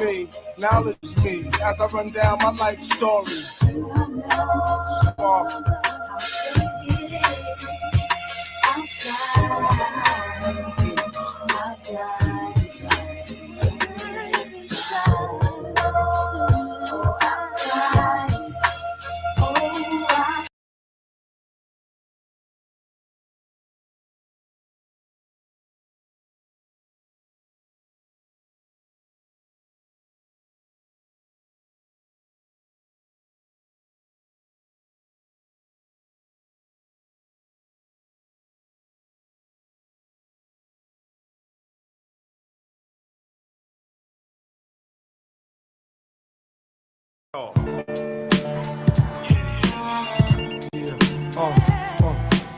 me, knowledge me as I run down my life story. Sparkle. How crazy it is outside. I die inside.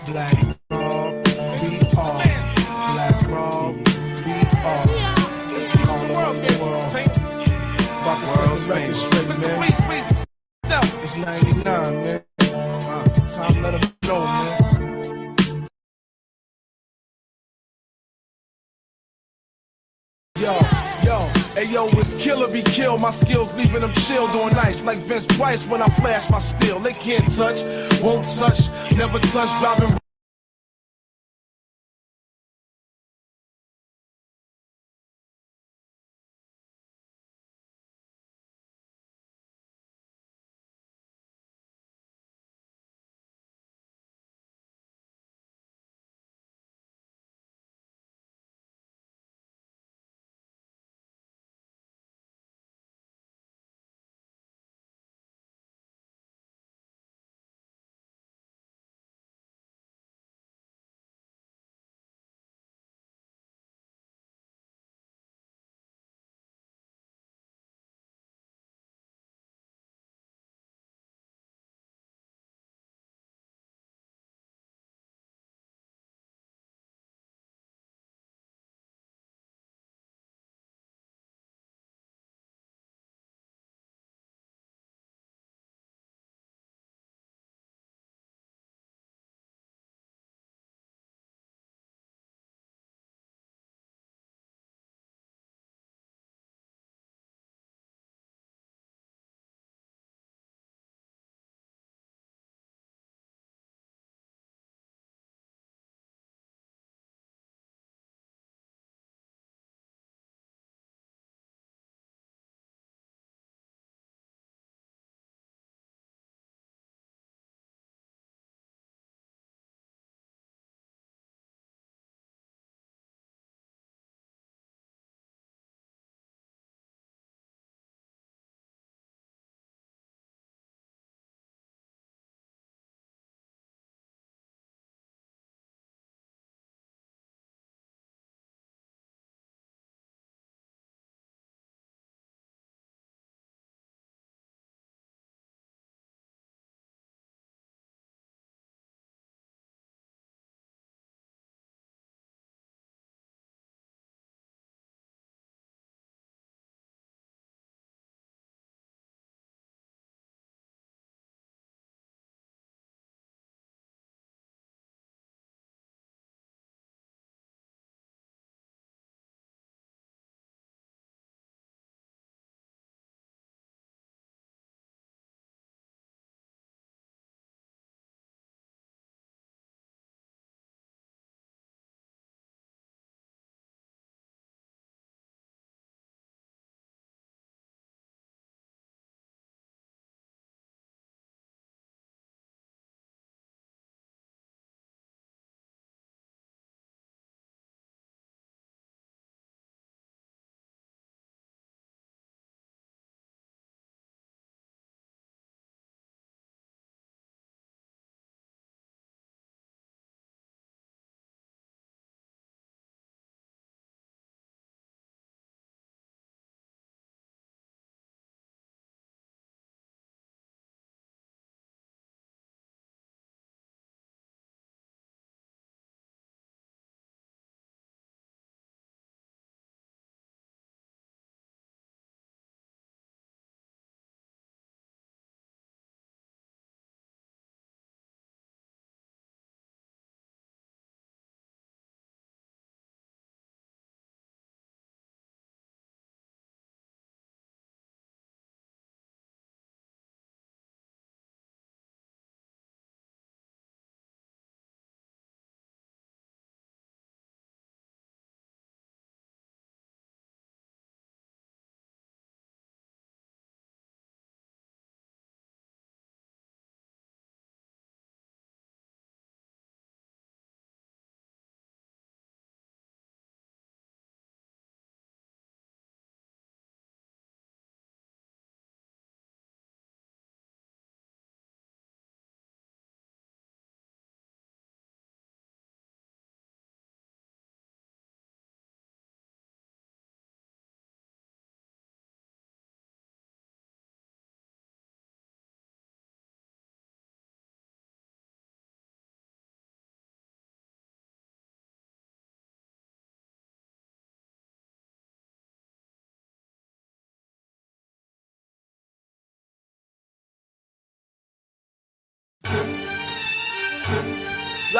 Black Rob, B.R. Black Rob, B.R. All over the world. About to set the record straight, man. It's 99, man. Time to let them know, man. Yo, ayo, it's kill or be killed. My skills leaving them chill, doing nice like Vince Price when I flash my steel. They can't touch, won't touch, never touch, driving.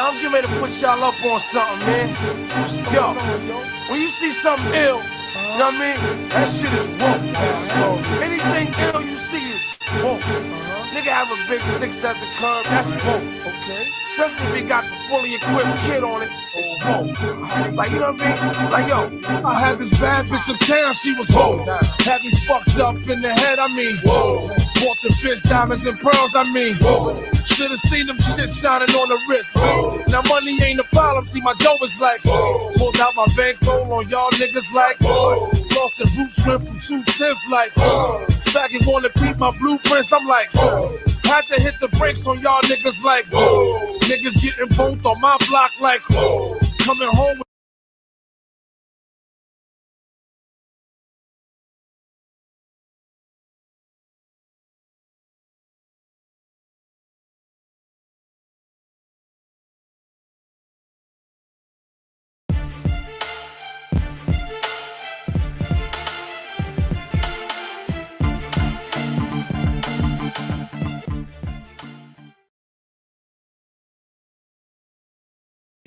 I'm getting ready to put y'all up on something, man. Yo, when you see something ill, you know what I mean? That shit is woke. Anything ill you see is woke. Nigga have a big 6 at the curb, that's woke. Okay. Especially if he got the fully equipped kid on it, it's woke. Like, you know what I mean? Like, yo, I had this bad bitch uptown, she was woke. Had me fucked up in the head, I mean, whoa. Bought the bitch diamonds and pearls, I mean, whoa. Should've seen them shit shining on the wrist. Whoa. Now money ain't a problem, see my dough is like, whoa. Pulled out my bankroll on y'all niggas like, whoa. Lost the roots, went from 210 like, whoa. Faggot wanna peep my blueprints, I'm like, whoa. Had to hit the brakes on y'all niggas like, whoa. Niggas getting both on my block like, whoa. Coming home with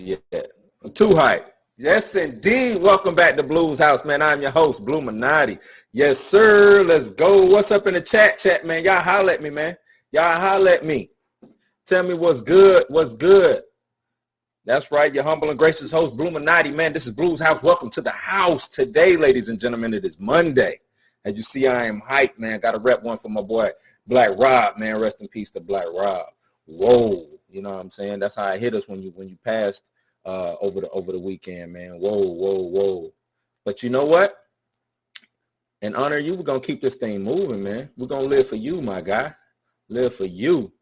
Yeah, too hype. Yes, indeed. Welcome back to Blues House, man. I'm your host, Blue Minotti. Yes, sir. Let's go. What's up in the chat, man? Y'all holler at me, man. Y'all holler at me. Tell me what's good. What's good? That's right. Your humble and gracious host, Blue Minotti, man. This is Blues House. Welcome to the house today, ladies and gentlemen. It is Monday. As you see, I am hyped, man. Got to rep one for my boy, Black Rob, man. Rest in peace to Black Rob. Whoa. You know what I'm saying? That's how it hit us when you passed over the weekend, man. Whoa. But you know what? In honor of you, we're going to keep this thing moving, man. We're going to live for you, my guy. Live for you.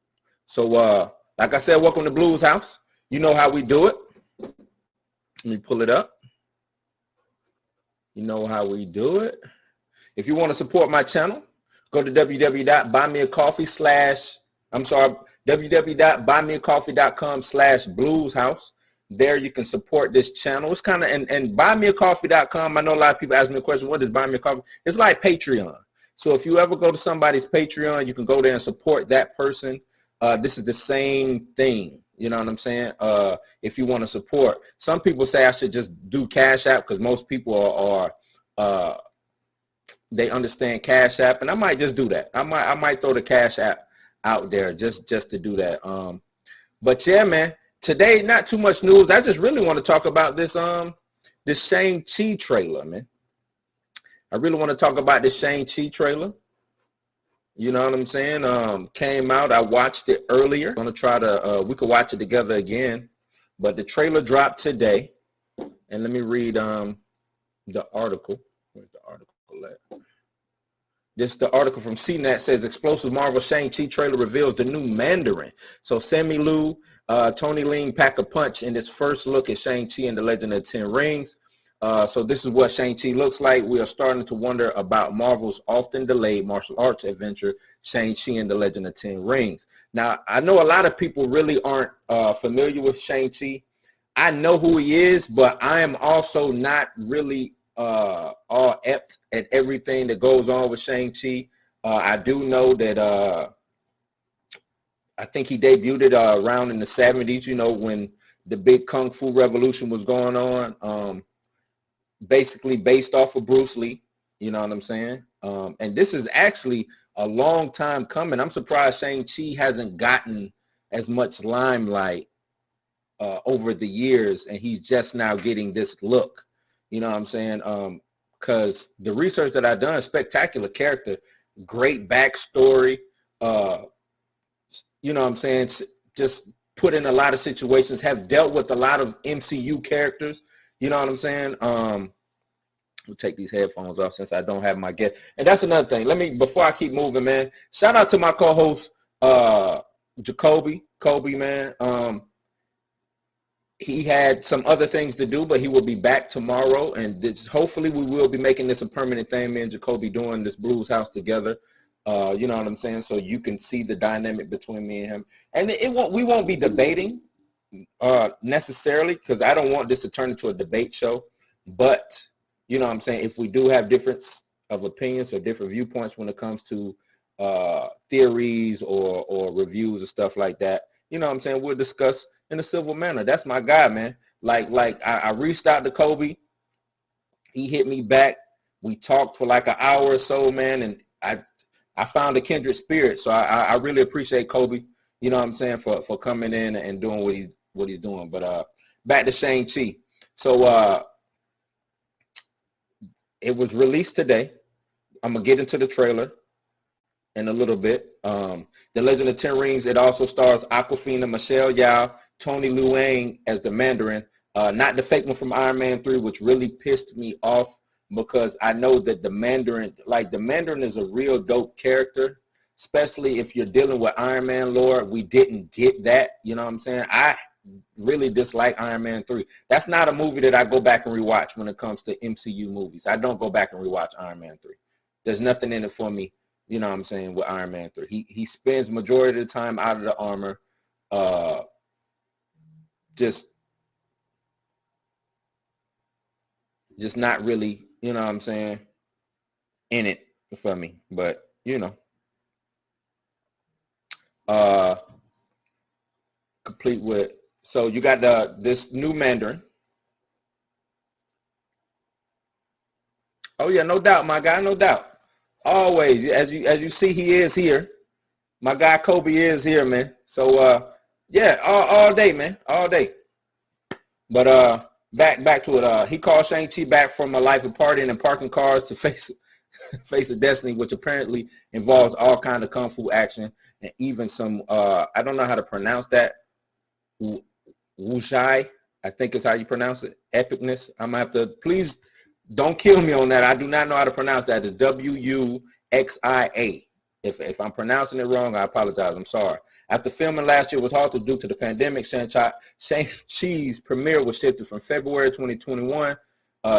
So, like I said, welcome to Blues House. You know how we do it. Let me pull it up. You know how we do it. If you want to support my channel, go to www.buymeacoffee.com/blueshouse. There you can support this channel. It's kind of, and buymeacoffee.com. I know a lot of people ask me a question, what is Buy Me a Coffee? It's like Patreon. So if you ever go to somebody's Patreon, you can go there and support that person. This is the same thing. You know what I'm saying? If you want to support. Some people say I should just do Cash App because most people are they understand Cash App, and I might just do that. I might throw the Cash App out there just to do that. But yeah, man, today not too much news. I just really want to talk about this Shang-Chi trailer, man. I really want to talk about this Shang-Chi trailer. You know what I'm saying? Came out. I watched it earlier. I'm gonna try to we could watch it together again. But the trailer dropped today. And let me read the article. Where's the article at? This the article from CNET says explosive Marvel Shang-Chi trailer reveals the new Mandarin. So Sammy Liu, Tony Leung pack a punch in its first look at Shang-Chi and the Legend of the Ten Rings. So this is what Shang-Chi looks like. We are starting to wonder about Marvel's often delayed martial arts adventure, Shang-Chi and the Legend of Ten Rings. Now, I know a lot of people really aren't familiar with Shang-Chi. I know who he is, but I am also not really all apt at everything that goes on with Shang-Chi. I do know that I think he debuted it around in the 70s, you know, when the big Kung Fu revolution was going on. Basically based off of Bruce Lee, you know what I'm saying? And this is actually a long time coming. I'm surprised Shang-Chi hasn't gotten as much limelight over the years, and he's just now getting this look. You know what I'm saying? Because the research that I've done, spectacular character, great backstory, you know what I'm saying? Just put in a lot of situations, have dealt with a lot of MCU characters. You know what I'm saying? We'll take these headphones off since I don't have my guest. And that's another thing. Let me, before I keep moving, man, shout out to my co-host, Jacoby, man. He had some other things to do, but he will be back tomorrow. And hopefully we will be making this a permanent thing, me and Jacoby doing this Blues House together. You know what I'm saying? So you can see the dynamic between me and him. And we won't be debating necessarily, because I don't want this to turn into a debate show. But, you know what I'm saying, if we do have difference of opinions or different viewpoints when it comes to theories or reviews and stuff like that, you know what I'm saying, we'll discuss in a civil manner. That's my guy, man. Like I reached out to Kobe. He hit me back. We talked for like an hour or so, man, and I found a kindred spirit. So I really appreciate Kobe, you know what I'm saying, for coming in and doing what he's doing. But back to Shang-Chi. So it was released today. I'm gonna get into the trailer in a little bit. The Legend of Ten Rings. It also stars Awkwafina, Michelle Yeoh, Tony Luang as the Mandarin. Not the fake one from Iron Man 3, which really pissed me off because I know that the Mandarin is a real dope character, especially if you're dealing with Iron Man lore. We didn't get that, you know what I'm saying? I really dislike Iron Man 3. That's not a movie that I go back and rewatch when it comes to MCU movies. I don't go back and rewatch Iron Man 3. There's nothing in it for me, you know what I'm saying, with Iron Man 3. He spends majority of the time out of the armor, just not really, you know what I'm saying, in it for me. But, you know, complete with, so you got this new Mandarin. Oh yeah, no doubt, my guy, no doubt. Always, as you see, he is here. My guy Kobe is here, man. So yeah, all day, man, all day. But back to it. He called Shang-Chi back from a life of partying and parking cars to face a destiny, which apparently involves all kind of kung fu action and even some I don't know how to pronounce that. Wushai, I think is how you pronounce it. Epicness. I'm gonna have to, please don't kill me on that. I do not know how to pronounce that. It's Wuxia. If I'm pronouncing it wrong, I apologize. I'm sorry. After filming last year was halted due to the pandemic, Shang-Chi's premiere was shifted from February 2021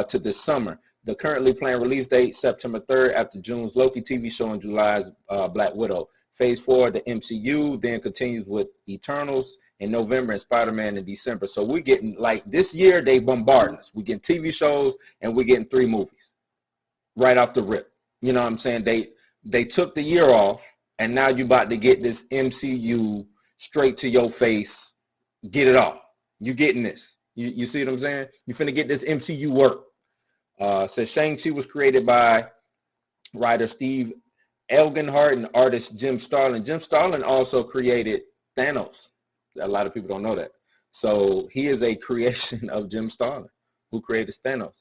to this summer. The currently planned release date, September 3rd, after June's Loki TV show and July's Black Widow. Phase 4 of the MCU then continues with Eternals in November and Spider-Man in December. So we're getting, like, this year they bombarding us. We're getting TV shows and we're getting 3 movies right off the rip. You know what I'm saying? They took the year off and now you about to get this MCU straight to your face. Get it off. You getting this. You see what I'm saying? You finna get this MCU work. Says Shang-Chi was created by writer Steve Elgenhart and artist Jim Starlin. Jim Starlin also created Thanos. A lot of people don't know that. So he is a creation of Jim Starlin, who created Thanos.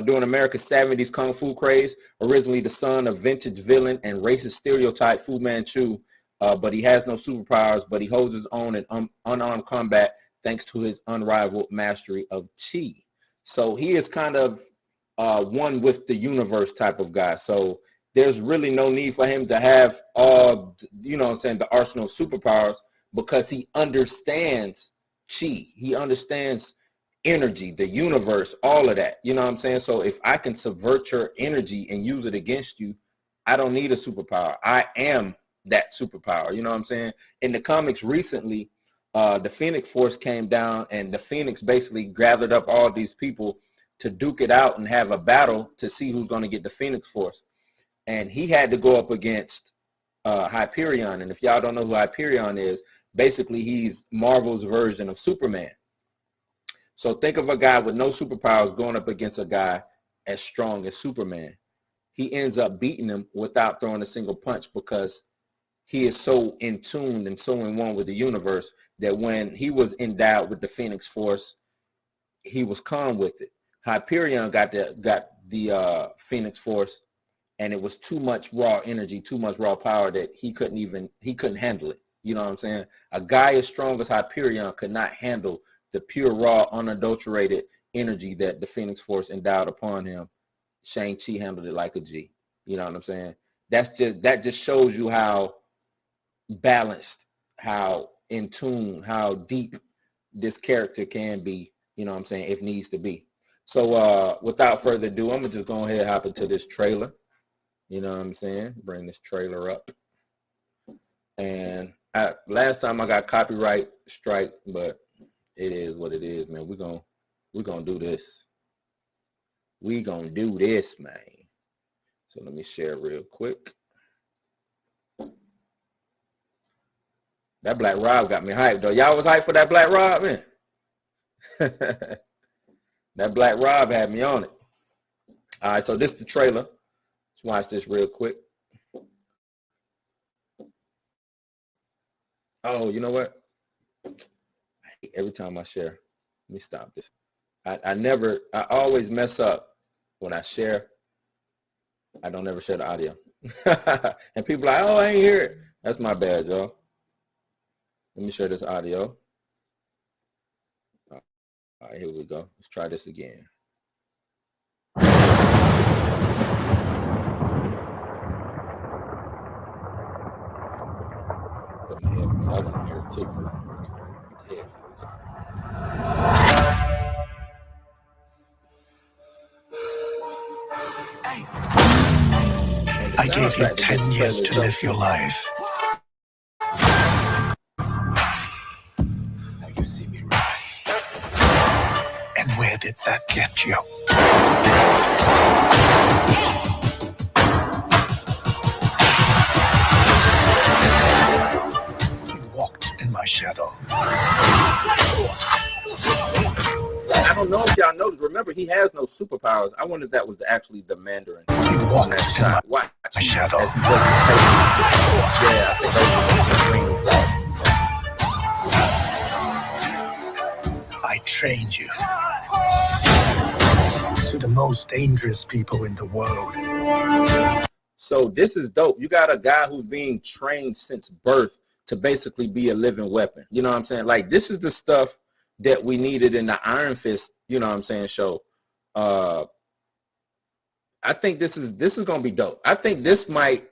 During America's 70s kung fu craze, originally the son of vintage villain and racist stereotype Fu Manchu, but he has no superpowers, but he holds his own in unarmed combat thanks to his unrivaled mastery of Chi. So he is kind of one with the universe type of guy. So there's really no need for him to have all, you know what I'm saying, the arsenal of superpowers, because he understands Chi. He understands energy, the universe, all of that. You know what I'm saying? So if I can subvert your energy and use it against you, I don't need a superpower. I am that superpower. You know what I'm saying? In the comics recently, the Phoenix Force came down and the Phoenix basically gathered up all these people to duke it out and have a battle to see who's going to get the Phoenix Force. And he had to go up against Hyperion. And if y'all don't know who Hyperion is, basically he's Marvel's version of Superman. So think of a guy with no superpowers going up against a guy as strong as Superman. He ends up beating him without throwing a single punch because he is so in tune and so in one with the universe that when he was endowed with the Phoenix Force, he was calm with it. Hyperion got the Phoenix Force, and it was too much raw energy, too much raw power that he couldn't handle it. You know what I'm saying? A guy as strong as Hyperion could not handle the pure, raw, unadulterated energy that the Phoenix Force endowed upon him. Shang-Chi handled it like a G. You know what I'm saying? That just shows you how balanced, how in tune, how deep this character can be, you know what I'm saying, if needs to be. So without further ado, I'm gonna just go ahead and hop into this trailer. You know what I'm saying? Bring this trailer up. And last time I got copyright strike, but it is what it is, man. We're gonna do this. We gonna do this, man. So let me share real quick. That Black Rob got me hyped though. Y'all was hyped for that Black Rob, man. That Black Rob had me on it. All right, so this is the trailer. Let's watch this real quick. Oh, you know what? Every time I share, let me stop this. I always mess up when I share. I don't ever share the audio. And people are like, oh, I ain't hear it. That's my bad, y'all. Let me share this audio. All right, here we go. Let's try this again. Put my headphones. I want to hear it too. Put the headphones on. I gave you 10 years to live your life. Now you see me rise. And where did that get you? You walked in my shadow. I don't know if y'all noticed. Remember, he has no superpowers. I wonder if that was actually the Mandarin. You walked in shot. my shadow. Yeah, I think that was I trained you. To the most dangerous people in the world. So this is dope. You got a guy who's being trained since birth to basically be a living weapon. You know what I'm saying? Like, this is the stuff that we needed in the Iron Fist, you know what I'm saying, show. I think this is gonna be dope. I think this might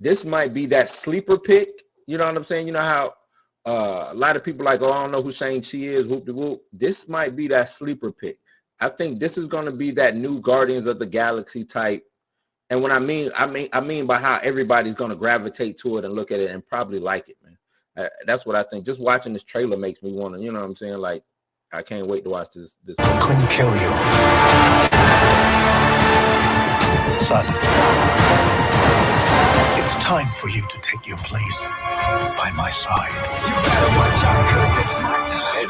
be that sleeper pick. You know what I'm saying? You know how a lot of people like, oh, I don't know who Shang-Chi is, whoop de whoop. This might be that sleeper pick. I think this is gonna be that new Guardians of the Galaxy type. And when I mean by how everybody's gonna gravitate to it and look at it and probably like it, man. That's what I think. Just watching this trailer makes me want to, you know what I'm saying? Like, I can't wait to watch this. I couldn't kill you, son. It's time for you to take your place by my side. You better watch out, cause it's my time.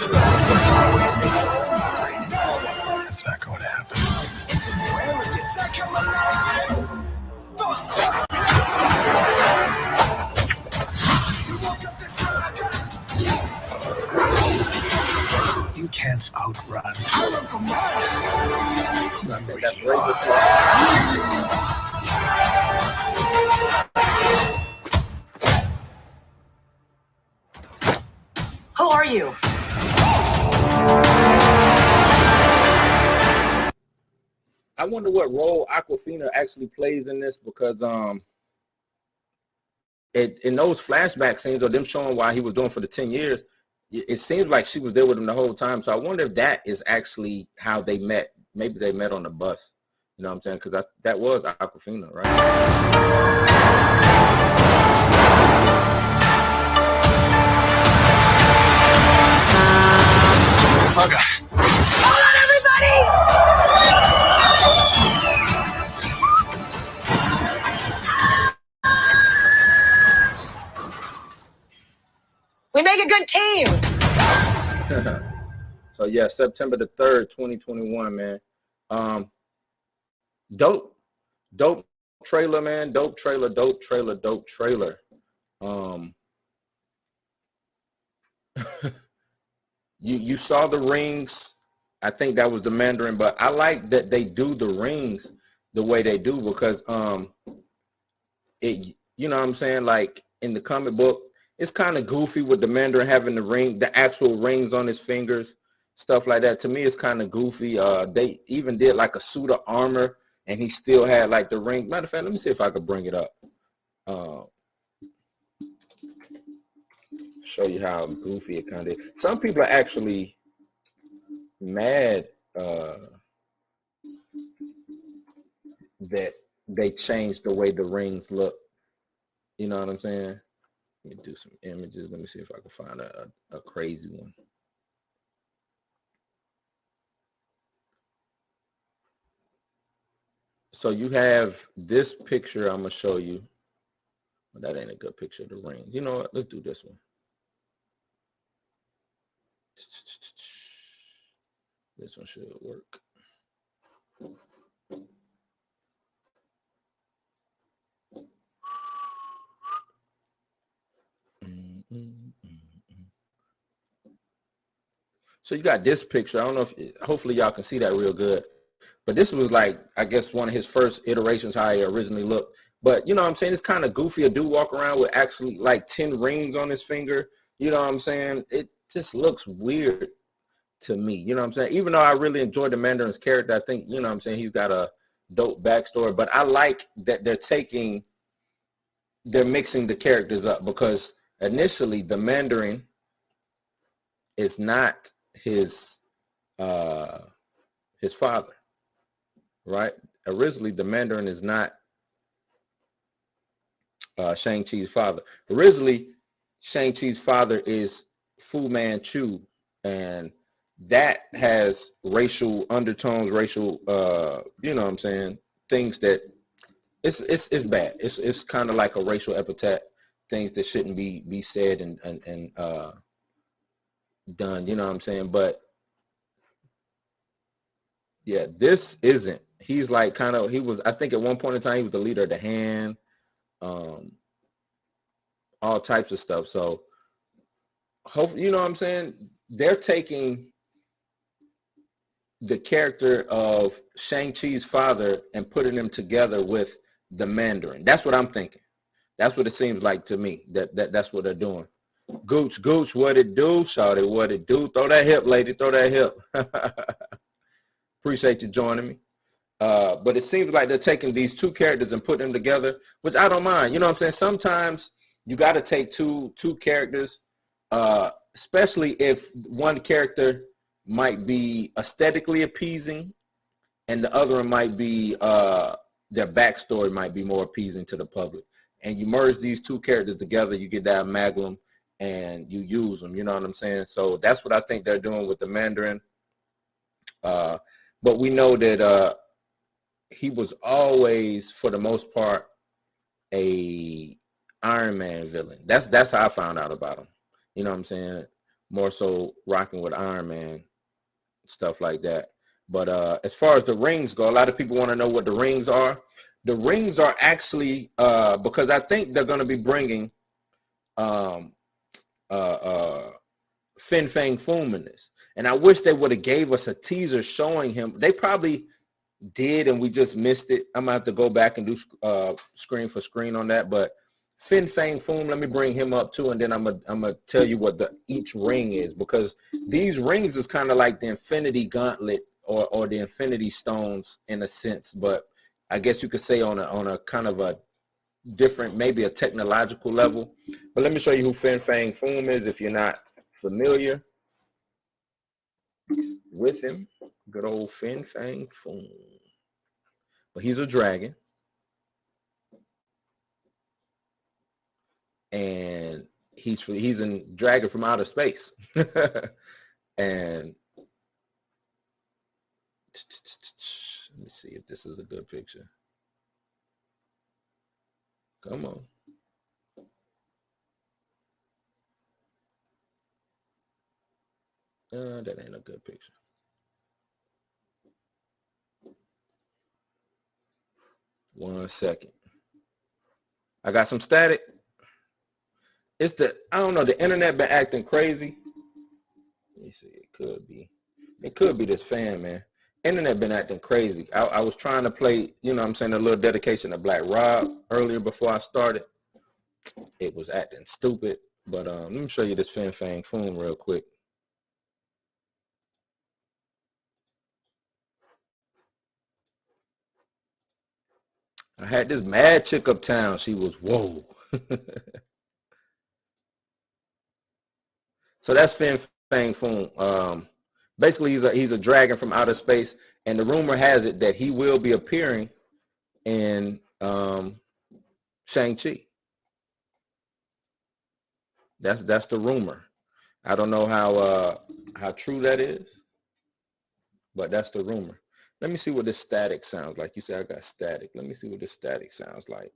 That's not going to happen. It's a new era, yes, I come alive. You can't outrun. Who are you? I wonder what role Aquafina actually plays in this, because in those flashback scenes or them showing why he was doing for the 10 years, it seems like she was there with him the whole time. So I wonder if that is actually how they met. Maybe they met on the bus. You know what I'm saying? Because that was Aquafina, right? Hold on, everybody! We make a good team. So yeah, September the 3rd, 2021, man. Dope trailer, man. Dope trailer. You saw the rings. I think that was the Mandarin, but I like that they do the rings the way they do, because it, you know what I'm saying, like in the comic book, it's kind of goofy with the Mandarin having the actual rings on his fingers, stuff like that. To me, it's kind of goofy. They even did like a suit of armor and he still had like the ring. Matter of fact, let me see if I could bring it up. Show you how goofy it kind of is. Some people are actually mad that they changed the way the rings look. You know what I'm saying? Let me do some images. Let me see if I can find a crazy one. So you have this picture I'm going to show you. Well, that ain't a good picture of the rings. You know what? Let's do this one. This one should work. So you got this picture. I don't know if, hopefully y'all can see that real good. But this was like, I guess, one of his first iterations, how he originally looked. But, you know what I'm saying? It's kind of goofy. A dude walk around with actually like 10 rings on his finger. You know what I'm saying? It just looks weird to me. You know what I'm saying? Even though I really enjoyed the Mandarin's character, I think, you know what I'm saying, he's got a dope backstory. But I like that they're mixing the characters up, because initially the Mandarin is not his father, right? Originally, the Mandarin is not Shang-Chi's father. Originally, Shang-Chi's father is Fu Manchu, and that has racial undertones, racial, you know what I'm saying, things that it's bad. It's kind of like a racial epithet, things that shouldn't be said and done. You know what I'm saying? But yeah, this isn't. He's like kind of, he was, I think at one point in time, he was the leader of the Hand, all types of stuff. So hopefully, you know what I'm saying? They're taking the character of Shang-Chi's father and putting them together with the Mandarin. That's what I'm thinking. That's what it seems like to me. That's what they're doing. Gooch, what it do? Shawty, what it do? Throw that hip, lady. Throw that hip. Appreciate you joining me. But it seems like they're taking these two characters and putting them together, which I don't mind. You know what I'm saying? Sometimes you got to take two characters, especially if one character might be aesthetically appeasing and the other one might be, their backstory might be more appeasing to the public. And you merge these two characters together, you get that amalgam and you use them. You know what I'm saying? So that's what I think they're doing with the Mandarin. But we know that he was always, for the most part, a Iron Man villain. That's how I found out about him. You know what I'm saying? More so rocking with Iron Man, stuff like that. But as far as the rings go, a lot of people want to know what the rings are. The rings are actually, because I think they're going to be bringing Fin Fang Foom in this. And I wish they would have gave us a teaser showing him. They probably did and we just missed it. I'm gonna have to go back and do screen for screen on that. But Fin Fang Foom, let me bring him up too, and then I'm gonna tell you what each ring is, because these rings is kind of like the Infinity Gauntlet or the Infinity Stones in a sense, but I guess you could say on a kind of a different, maybe a technological level. But let me show you who Fin Fang Foom is if you're not familiar with him. Good old Fin Fang Foom. But he's a dragon. And he's a dragon from outer space. And let me see if this is a good picture. Come on. That ain't a good picture. One second. I got some static. It's I don't know, the internet been acting crazy. Let me see, it could be this fan, man. Internet been acting crazy. I was trying to play, you know what I'm saying, a little dedication to Black Rob earlier before I started. It was acting stupid. But let me show you this Fin Fang Foom real quick. I had this mad chick uptown. She was, whoa. So that's Fin Fang Foom. Basically, he's a dragon from outer space, and the rumor has it that he will be appearing in Shang-Chi. That's the rumor. I don't know how true that is, but that's the rumor. Let me see what this static sounds like. You say I got static. Let me see what this static sounds like.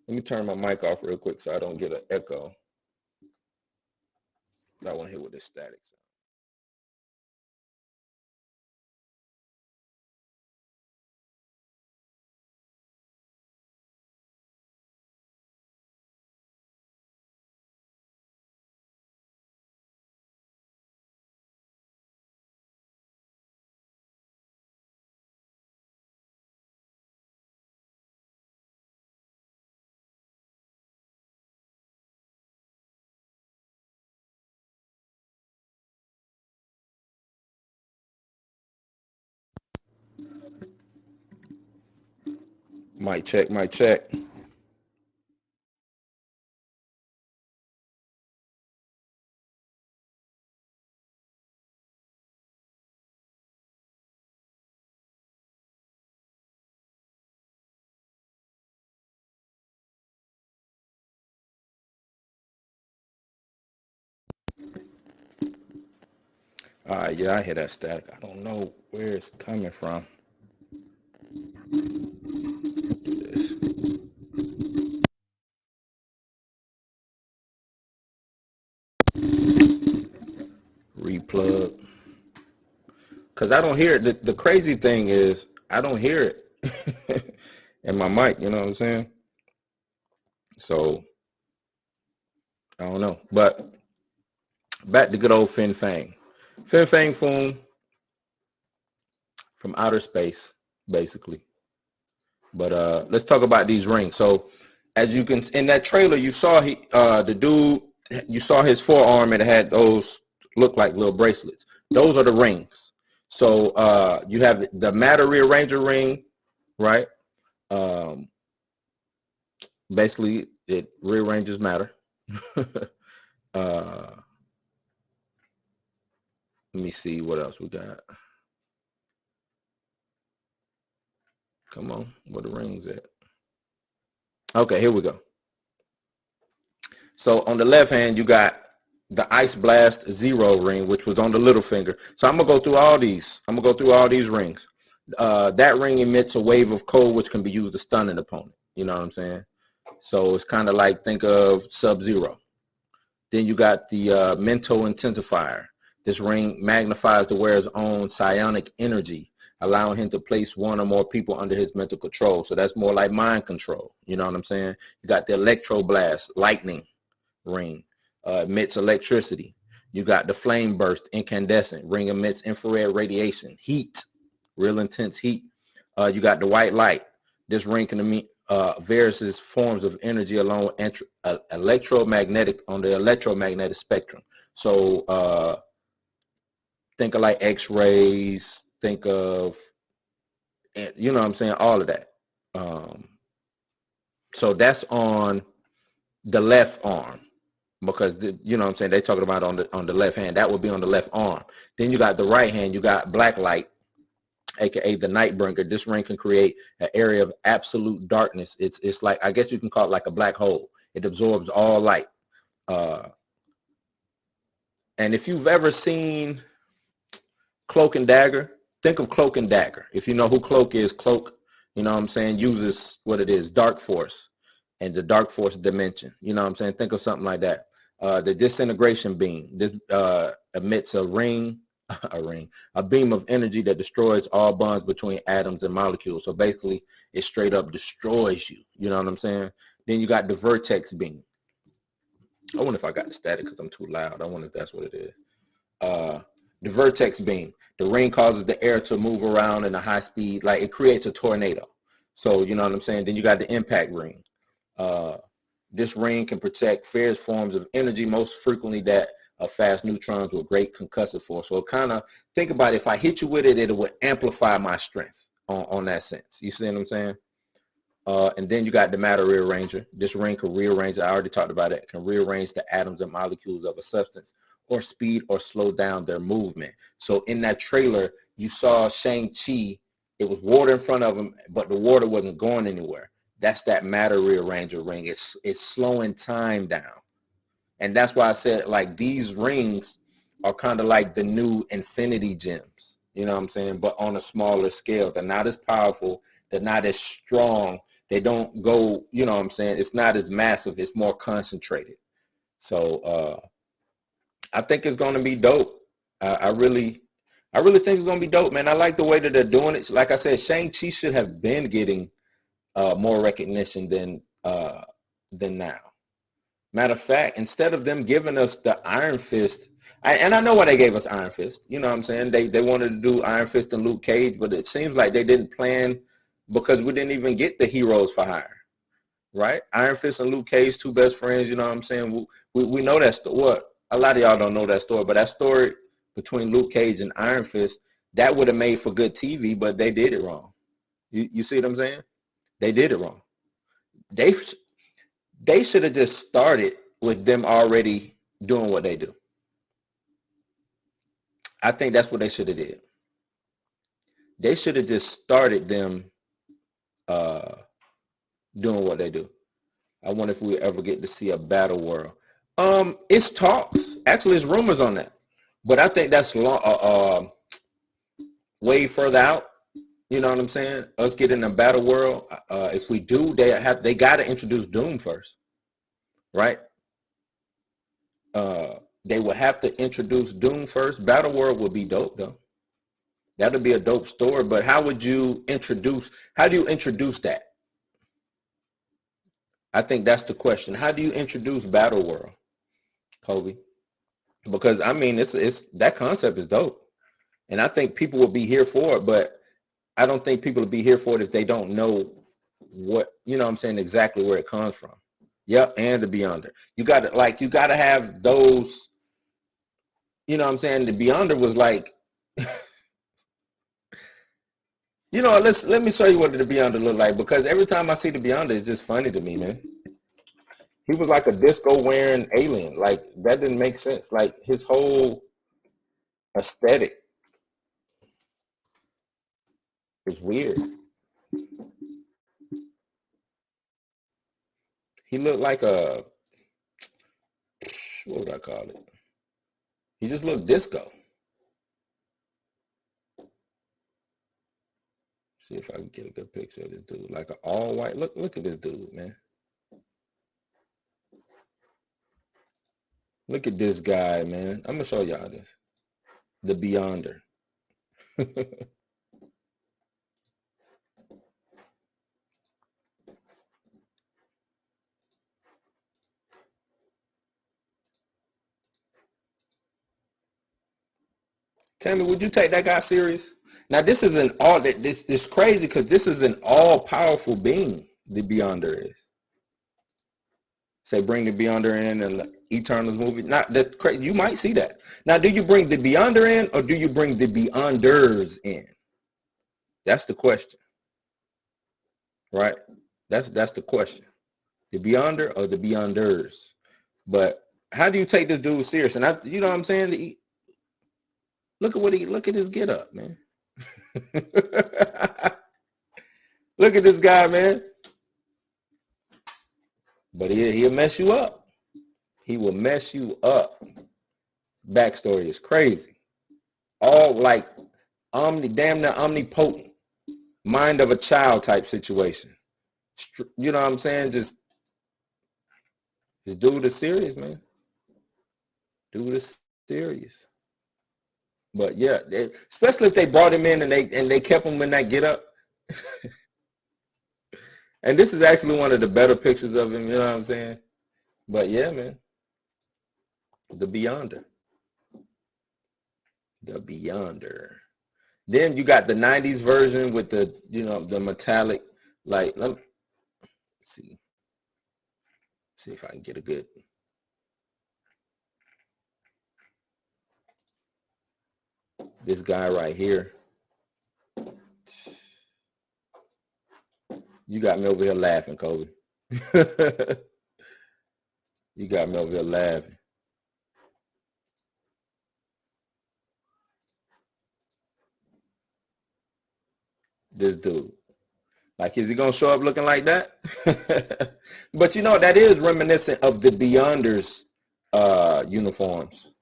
Let me turn my mic off real quick so I don't get an echo. I want to hear what this static sounds. Mic check, mic check. Yeah, I hear that static. I don't know where it's coming from. Do this. Replug. Because I don't hear it. The crazy thing is I don't hear it in my mic, you know what I'm saying? So I don't know. But back to good old Fin Fang. Fin Fang Foom from outer space, basically. But let's talk about these rings. So as you can, in that trailer, you saw the dude, you saw his forearm and it had those look like little bracelets. Those are the rings. So you have the matter rearranger ring, right? Basically, it rearranges matter. Let me see what else we got. Come on, where the rings at? Okay, here we go. So on the left hand, you got the Ice Blast Zero ring, which was on the little finger. So I'm gonna go through all these. I'm gonna go through all these rings. That ring emits a wave of cold, which can be used to stun an opponent. You know what I'm saying? So it's kind of like, think of Sub-Zero. Then you got the Mental Intensifier. This ring magnifies the wearer's own psionic energy, allowing him to place one or more people under his mental control. So that's more like mind control. You know what I'm saying? You got the Electro Blast Lightning ring, emits electricity. You got the Flame Burst Incandescent ring, emits infrared radiation, heat, real intense heat. You got the White Light. This ring can emit various forms of energy along electromagnetic on the electromagnetic spectrum. So think of like X-rays, think of, you know what I'm saying, all of that. So that's on the left arm, because you know what I'm saying, they talking about on the left hand. That would be on the left arm. Then you got the right hand, you got Black Light, aka the Nightbringer. This ring can create an area of absolute darkness. It's like, I guess you can call it like a black hole. It absorbs all light. And if you've ever seen Cloak and Dagger, think of Cloak and Dagger. If you know who Cloak is, Cloak, you know what I'm saying, uses what it is, Dark Force and the Dark Force dimension. You know what I'm saying? Think of something like that. The Disintegration Beam. This emits a beam of energy that destroys all bonds between atoms and molecules. So basically, it straight up destroys you. You know what I'm saying? Then you got the Vertex Beam. I wonder if I got the static because I'm too loud. I wonder if that's what it is. The Vertex Beam. The ring causes the air to move around in a high speed, like it creates a tornado. So you know what I'm saying? Then you got the Impact Ring. This ring can protect fierce forms of energy, most frequently that of fast neutrons with great concussive force. So kind of think about it, if I hit you with it, it would amplify my strength on that sense. You see what I'm saying? And then you got the Matter Rearranger. This ring can rearrange, I already talked about it, can rearrange the atoms and molecules of a substance or speed or slow down their movement. So in that trailer, you saw Shang-Chi, it was water in front of him, but the water wasn't going anywhere. That's that Matter Rearranger ring. It's slowing time down. And that's why I said, like, these rings are kind of like the new Infinity Gems. You know what I'm saying? But on a smaller scale. They're not as powerful. They're not as strong. They don't go, you know what I'm saying? It's not as massive. It's more concentrated. So I think it's going to be dope. I really think it's going to be dope, man. I like the way that they're doing it. Like I said, Shang-Chi should have been getting more recognition than now. Matter of fact, instead of them giving us the Iron Fist, and I know why they gave us Iron Fist. You know what I'm saying? They wanted to do Iron Fist and Luke Cage, but it seems like they didn't plan, because we didn't even get the Heroes for Hire, right? Iron Fist and Luke Cage, two best friends. You know what I'm saying? We know that story. What, a lot of y'all don't know that story, but that story between Luke Cage and Iron Fist, that would have made for good TV, but they did it wrong. You see what I'm saying? They did it wrong. They should have just started with them already doing what they do. I think that's what they should have did. They should have just started them doing what they do. I wonder if we ever get to see a battle world. It's talks. Actually, it's rumors on that. But I think that's long, way further out. You know what I'm saying? Us getting a battle world. If we do, they got to introduce Doom first, right? They would have to introduce Doom first. Battle world would be dope though. That'd be a dope story. But how do you introduce that? I think that's the question. How do you introduce battle world, Kobe? Because I mean, it's that concept is dope, and I think people will be here for it. But I don't think people will be here for it if they don't know what, you know what I'm saying, exactly where it comes from. Yep, and the Beyonder. You got to have those, you know what I'm saying? The Beyonder was like, you know, let me show you what the Beyonder looked like, because every time I see the Beyonder, it's just funny to me, man. He was like a disco wearing alien. Like, that didn't make sense. Like, his whole aesthetic is weird. He looked like a, what would I call it? He just looked disco. See if I can get a good picture of this dude. Like an all white. Look at this dude, man. Look at this guy, man. I'm gonna show y'all this. The Beyonder. Tell me, would you take that guy serious? Now, this is an all that this crazy, because this is an all-powerful being. The Beyonder is. Say, bring the Beyonder in and Eternals movie. Not that crazy. You might see that. Now, do you bring the Beyonder in, or do you bring the Beyonders in? That's the question, right? That's the question. The Beyonder or the Beyonders? But how do you take this dude serious? And you know what I'm saying? Look at his get up, man. Look at this guy, man. But he'll mess you up. He will mess you up. Backstory is crazy. All like damn near omnipotent. Mind of a child type situation. You know what I'm saying? Just dude is serious, man. Dude is serious. But yeah, especially if they brought him in and they kept him in that get up. And this is actually one of the better pictures of him, you know what I'm saying? But yeah, man. The Beyonder. The Beyonder. Then you got the 90s version with the, you know, the metallic, like, let's see. See if I can get a good. This guy right here. You got me over here laughing, Kobe. You got me over here laughing. This dude. Like, is he going to show up looking like that? But, you know, that is reminiscent of the Beyonders uniforms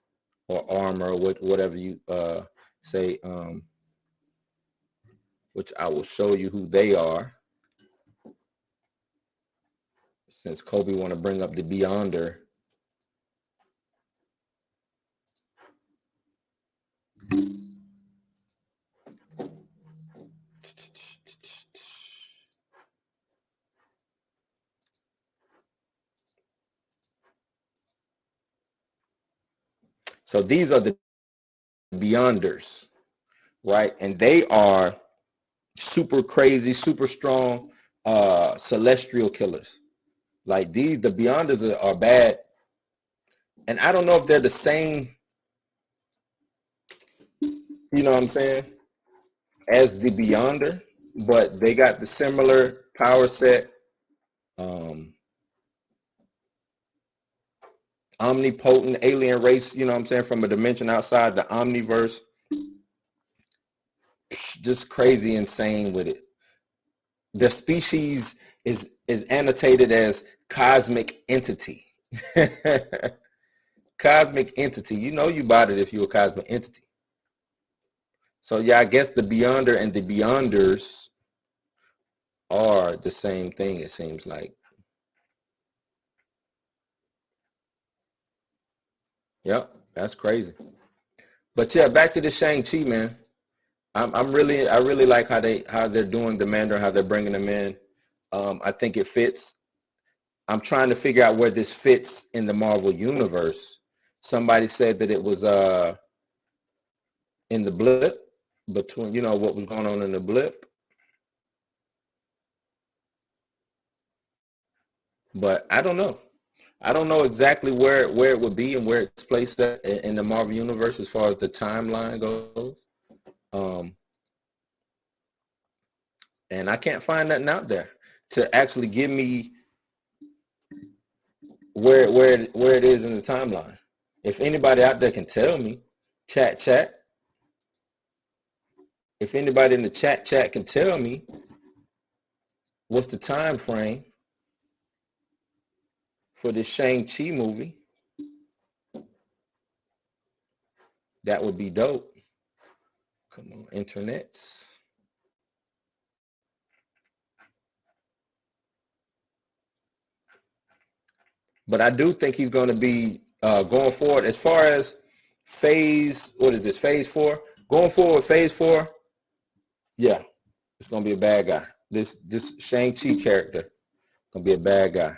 or armor, or whatever you say, which I will show you who they are. Since Kobe want to bring up the Beyonder. So these are the Beyonders, right? And they are super crazy, super strong celestial killers. Like the Beyonders are bad. And I don't know if they're the same, you know what I'm saying, as the Beyonder, but they got the similar power set, omnipotent alien race, you know what I'm saying, from a dimension outside the omniverse. Just crazy insane with it. The species is annotated as cosmic entity. Cosmic entity. You know you bought it if you're a cosmic entity. So yeah, I guess the Beyonder and the Beyonders are the same thing, it seems like. Yep, that's crazy. But yeah, back to the Shang-Chi, man. I really like how they're doing the Mandarin, how they're bringing them in. I think it fits. I'm trying to figure out where this fits in the Marvel universe. Somebody said that it was in the blip between, you know, what was going on in the blip. But I don't know. I don't know exactly where it would be and where it's placed at in the Marvel universe as far as the timeline goes. And I can't find nothing out there to actually give me where it is in the timeline. If anybody out there can tell me, chat. If anybody in the chat can tell me what's the time frame for this Shang-Chi movie, that would be dope. Come on, internets. But I do think he's going to be going forward as far as phase 4? Going forward, phase 4, yeah, it's going to be a bad guy. This Shang-Chi character going to be a bad guy.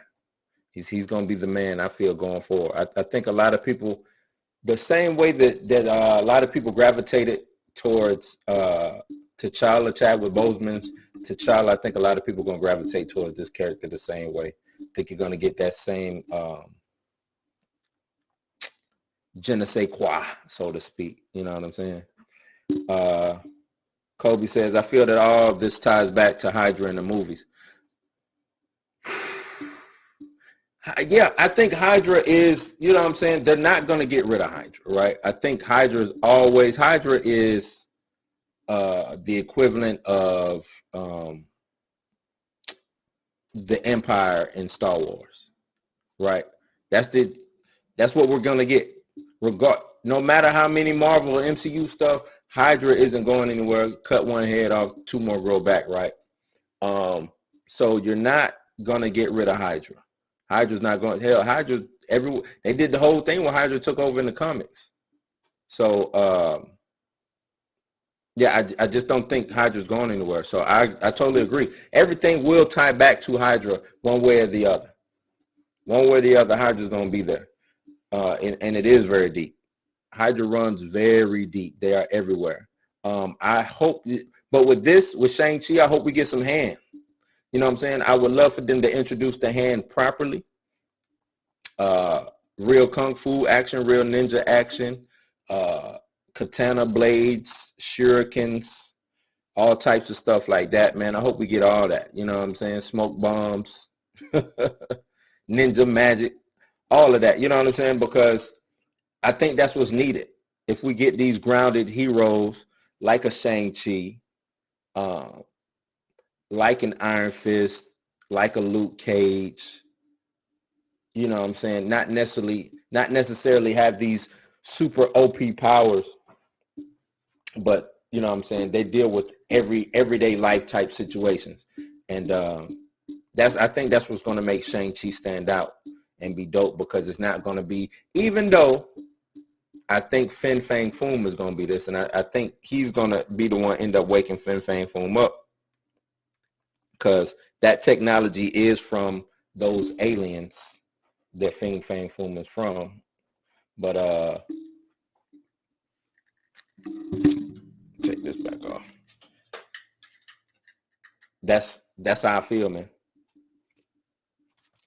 He's going to be the man, I feel, going forward. I think a lot of people, the same way that a lot of people gravitated towards T'Challa, Chadwick Boseman's T'Challa, I think a lot of people are going to gravitate towards this character the same way. I think you're going to get that same je ne sais quoi, so to speak. You know what I'm saying? Kobe says, I feel that all of this ties back to Hydra in the movies. Yeah, I think Hydra is, you know what I'm saying? They're not going to get rid of Hydra, right? I think Hydra is the equivalent of the Empire in Star Wars, right? That's what we're going to get. No matter how many Marvel or MCU stuff, Hydra isn't going anywhere. Cut one head off, 2 more grow back, right? So you're not going to get rid of Hydra. Hydra's not going, hell, Hydra, they did the whole thing when Hydra took over in the comics. So, yeah, I just don't think Hydra's going anywhere. So I totally agree. Everything will tie back to Hydra one way or the other. One way or the other, Hydra's going to be there. And it is very deep. Hydra runs very deep. They are everywhere. I hope, but with Shang-Chi, I hope we get some hand. You know what I'm saying? I would love for them to introduce the hand properly. Real kung fu action, real ninja action, katana blades, shurikens, all types of stuff like that, man. I hope we get all that. You know what I'm saying? Smoke bombs, ninja magic, all of that. You know what I'm saying? Because I think that's what's needed. If we get these grounded heroes like a Shang-Chi, like an Iron Fist, like a Luke Cage, you know what I'm saying? Not necessarily have these super OP powers, but you know what I'm saying? They deal with everyday life type situations. And I think that's what's going to make Shang-Chi stand out and be dope, because it's not going to be, even though I think Fin Fang Foom is going to be this, and I think he's going to be the one end up waking Fin Fang Foom up, because that technology is from those aliens that Fin Fang Foom is from. But take this back off. That's how I feel, man.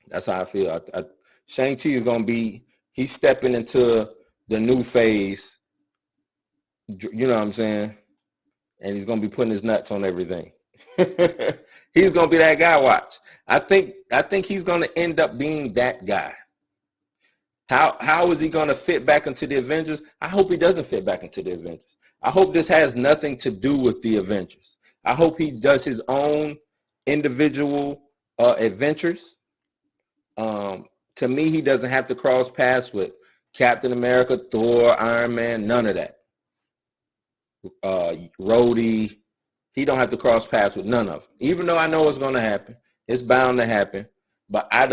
That's how I feel. Shang-Chi is going to be, he's stepping into the new phase, you know what I'm saying? And he's going to be putting his nuts on everything. He's gonna be that guy. Watch. I think he's gonna end up being that guy. How is he gonna fit back into the Avengers? I hope he doesn't fit back into the Avengers. I hope this has nothing to do with the Avengers. I hope he does his own individual adventures. To me, he doesn't have to cross paths with Captain America, Thor, Iron Man, none of that. Rhodey, he don't have to cross paths with none of them. Even though I know it's going to happen. It's bound to happen. But I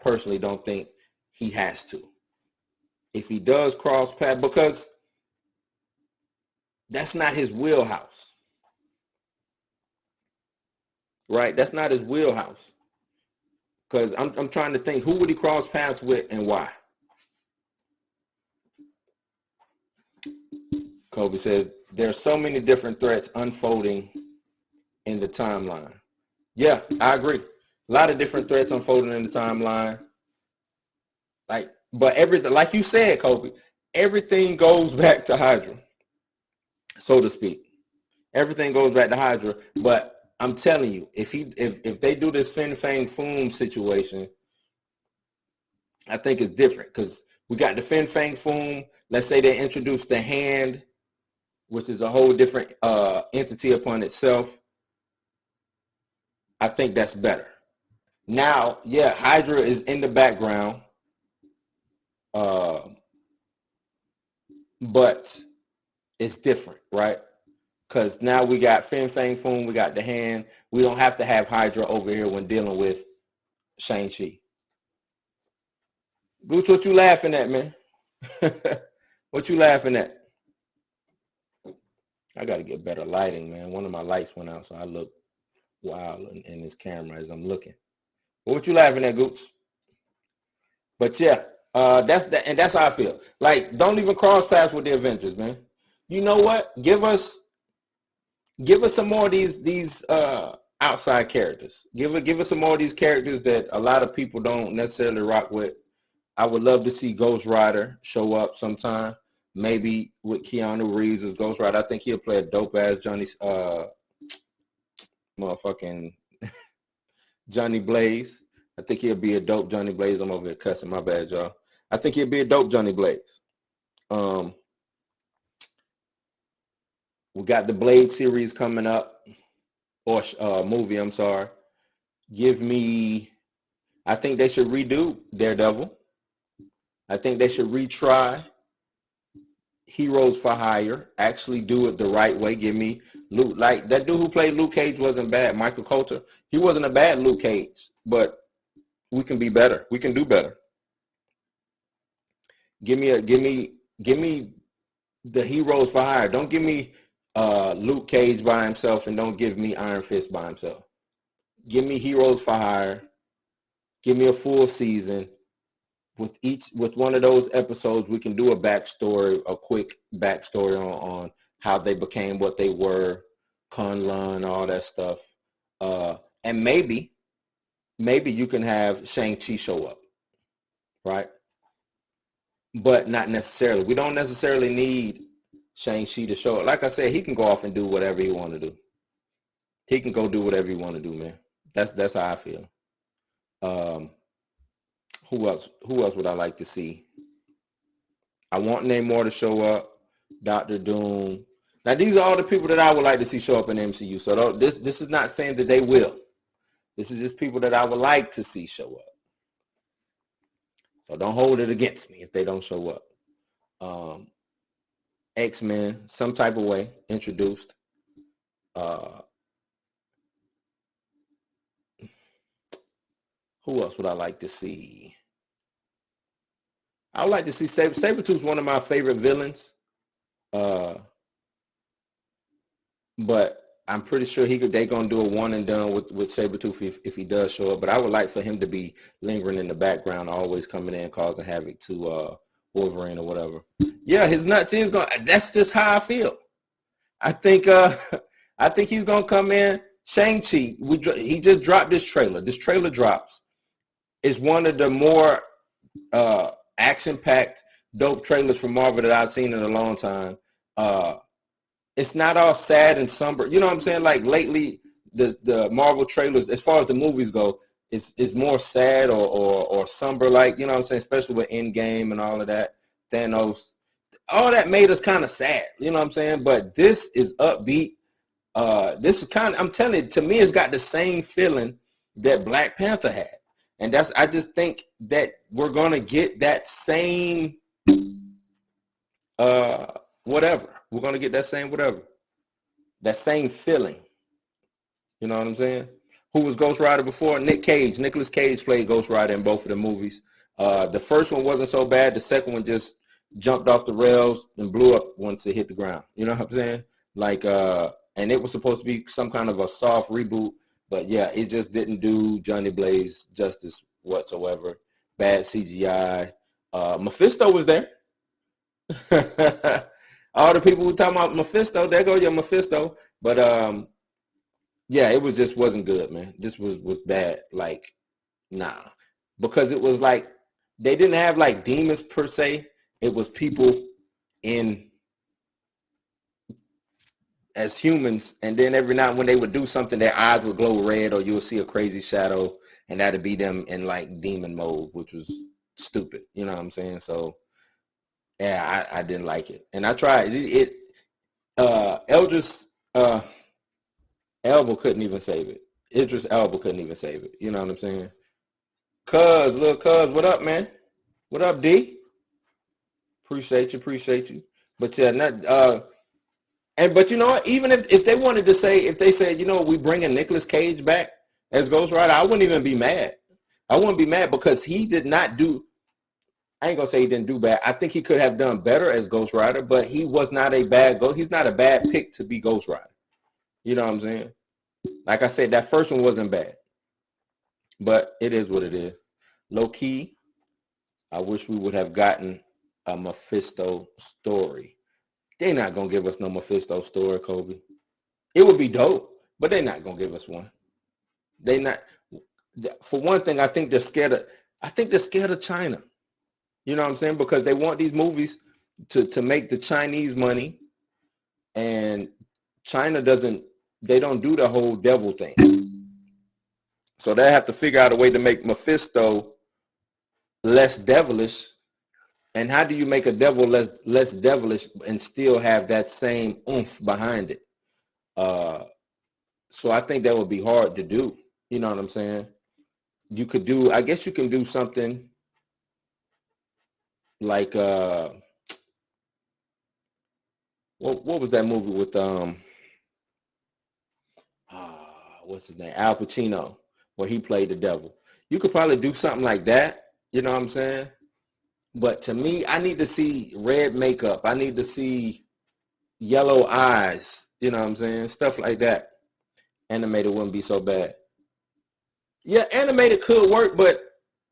personally don't think he has to. If he does cross paths, because that's not his wheelhouse. Right? That's not his wheelhouse. Because I'm trying to think, who would he cross paths with and why? Kobe says, there are so many different threats unfolding in the timeline. Yeah, I agree. A lot of different threats unfolding in the timeline. But everything, like you said, Kobe, everything goes back to Hydra, so to speak. Everything goes back to Hydra. But I'm telling you, if they do this Fin Fang Foom situation, I think it's different because we got the Fin Fang Foom. Let's say they introduce the Hand, which is a whole different entity upon itself. I think that's better. Now, yeah, Hydra is in the background, but it's different, right? Because now we got Fin Fang Foom, we got the Hand. We don't have to have Hydra over here when dealing with Shang-Chi. Gooch, what you laughing at, man? What you laughing at? I got to get better lighting, man. One of my lights went out, so I look wild in this camera as I'm looking. What you laughing at, Gooch? But yeah, that's how I feel. Like, don't even cross paths with the Avengers, man. You know what? Give us some more of these outside characters. Give us some more of these characters that a lot of people don't necessarily rock with. I would love to see Ghost Rider show up sometime. Maybe with Keanu Reeves as Ghost Rider. I think he'll play a dope ass motherfucking Johnny Blaze. I think he'll be a dope Johnny Blaze. I'm over here cussing. My bad, y'all. I think he'll be a dope Johnny Blaze. We got the Blade series coming up, or movie, I'm sorry. I think they should redo Daredevil. I think they should retry Heroes for Hire. Actually do it the right way. Give me Luke. Like, that dude who played Luke Cage wasn't bad. Michael Coulter. He wasn't a bad Luke Cage, but we can be better. We can do better. Give me the Heroes for Hire. Don't give me Luke Cage by himself, and don't give me Iron Fist by himself. Give me Heroes for Hire. Give me a full season. With one of those episodes, we can do a quick backstory on how they became what they were, Kunlun, all that stuff. And maybe you can have Shang-Chi show up, right? But not necessarily. We don't necessarily need Shang-Chi to show up. Like I said, he can go off and do whatever he want to do. He can go do whatever he want to do, man. That's how I feel. Who else would I like to see? I want Namor to show up. Dr. Doom. Now, these are all the people that I would like to see show up in the MCU. So this is not saying that they will. This is just people that I would like to see show up. So don't hold it against me if they don't show up. X-Men, some type of way, introduced. Who else would I like to see? I would like to see Sabretooth's one of my favorite villains. But I'm pretty sure they're going to do a one and done with Sabretooth if he does show up. But I would like for him to be lingering in the background, always coming in, causing havoc to Wolverine or whatever. Yeah, his nuts is going to, that's just how I feel. I think he's going to come in. Shang-Chi, he just dropped this trailer. This trailer drops. It's one of the more action-packed, dope trailers from Marvel that I've seen in a long time. it's not all sad and somber. You know what I'm saying? Like lately, the Marvel trailers, as far as the movies go, is more sad or somber. Like, you know what I'm saying? Especially with Endgame and all of that, Thanos, all that made us kind of sad. You know what I'm saying? But this is upbeat. This is kind of, I'm telling you, to me, it's got the same feeling that Black Panther had. And I just think that we're going to get that same, whatever. We're going to get that same whatever. That same feeling. You know what I'm saying? Who was Ghost Rider before? Nick Cage. Nicolas Cage played Ghost Rider in both of the movies. The first one wasn't so bad. The second one just jumped off the rails and blew up once it hit the ground. You know what I'm saying? Like, and it was supposed to be some kind of a soft reboot, but yeah, it just didn't do Johnny Blaze justice whatsoever. Bad CGI. Mephisto was there. All the people who talking about Mephisto, there go your Mephisto. But yeah, it was just wasn't good, man. This was bad. Like, nah. Because it was like they didn't have like demons per se. It was people in as humans, and then every night when they would do something, their eyes would glow red, or you would see a crazy shadow, and that'd be them in like demon mode, which was stupid. You know what I'm saying? So yeah, I didn't like it, and I tried it. Eldris Elba couldn't even save it. Idris Elba couldn't even save it. You know what I'm saying? Little cuz, what up, man? What up, D? Appreciate you. But yeah, not but you know what? Even if they wanted to say, if they said, you know, we bringing Nicolas Cage back as Ghost Rider, I wouldn't even be mad. I wouldn't be mad because he did not do. I ain't gonna say he didn't do bad. I think he could have done better as Ghost Rider, but he was not a bad ghost. He's not a bad pick to be Ghost Rider. You know what I'm saying? Like I said, that first one wasn't bad, but it is what it is. Low key, I wish we would have gotten a Mephisto story. They're not going to give us no Mephisto story, Kobe. It would be dope, but they're not going to give us one. They not. For one thing, I think they're scared of China. You know what I'm saying? Because they want these movies to make the Chinese money, and China they don't do the whole devil thing. So they have to figure out a way to make Mephisto less devilish. And how do you make a devil less devilish and still have that same oomph behind it? So I think that would be hard to do. You know what I'm saying? I guess you can do something like what was that movie with what's his name? Al Pacino, where he played the devil. You could probably do something like that. You know what I'm saying? But to me, I need to see red makeup. I need to see yellow eyes. You know what I'm saying? Stuff like that. Animated wouldn't be so bad. Yeah, animated could work, but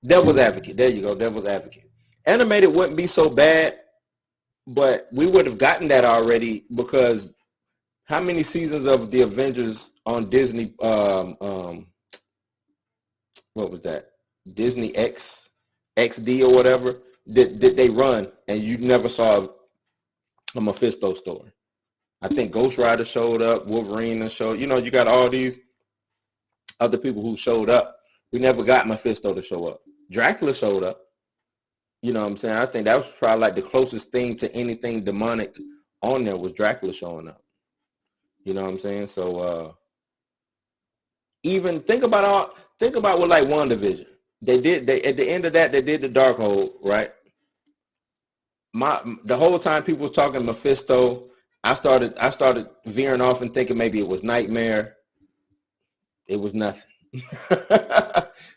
devil's advocate. There you go, devil's advocate. Animated wouldn't be so bad, but we would have gotten that already because how many seasons of the Avengers on Disney, what was that? Disney XD or whatever, did they run and you never saw a Mephisto story? I think Ghost Rider showed up, Wolverine showed, you got all these other people who showed up. We never got Mephisto to show up. Dracula showed up. You know what I'm saying? I think that was probably like the closest thing to anything demonic on there was Dracula showing up. You know what I'm saying? So even think about what like WandaVision. They at the end of that, they did the Darkhold, right? The whole time people was talking Mephisto, I started veering off and thinking maybe it was Nightmare. It was nothing.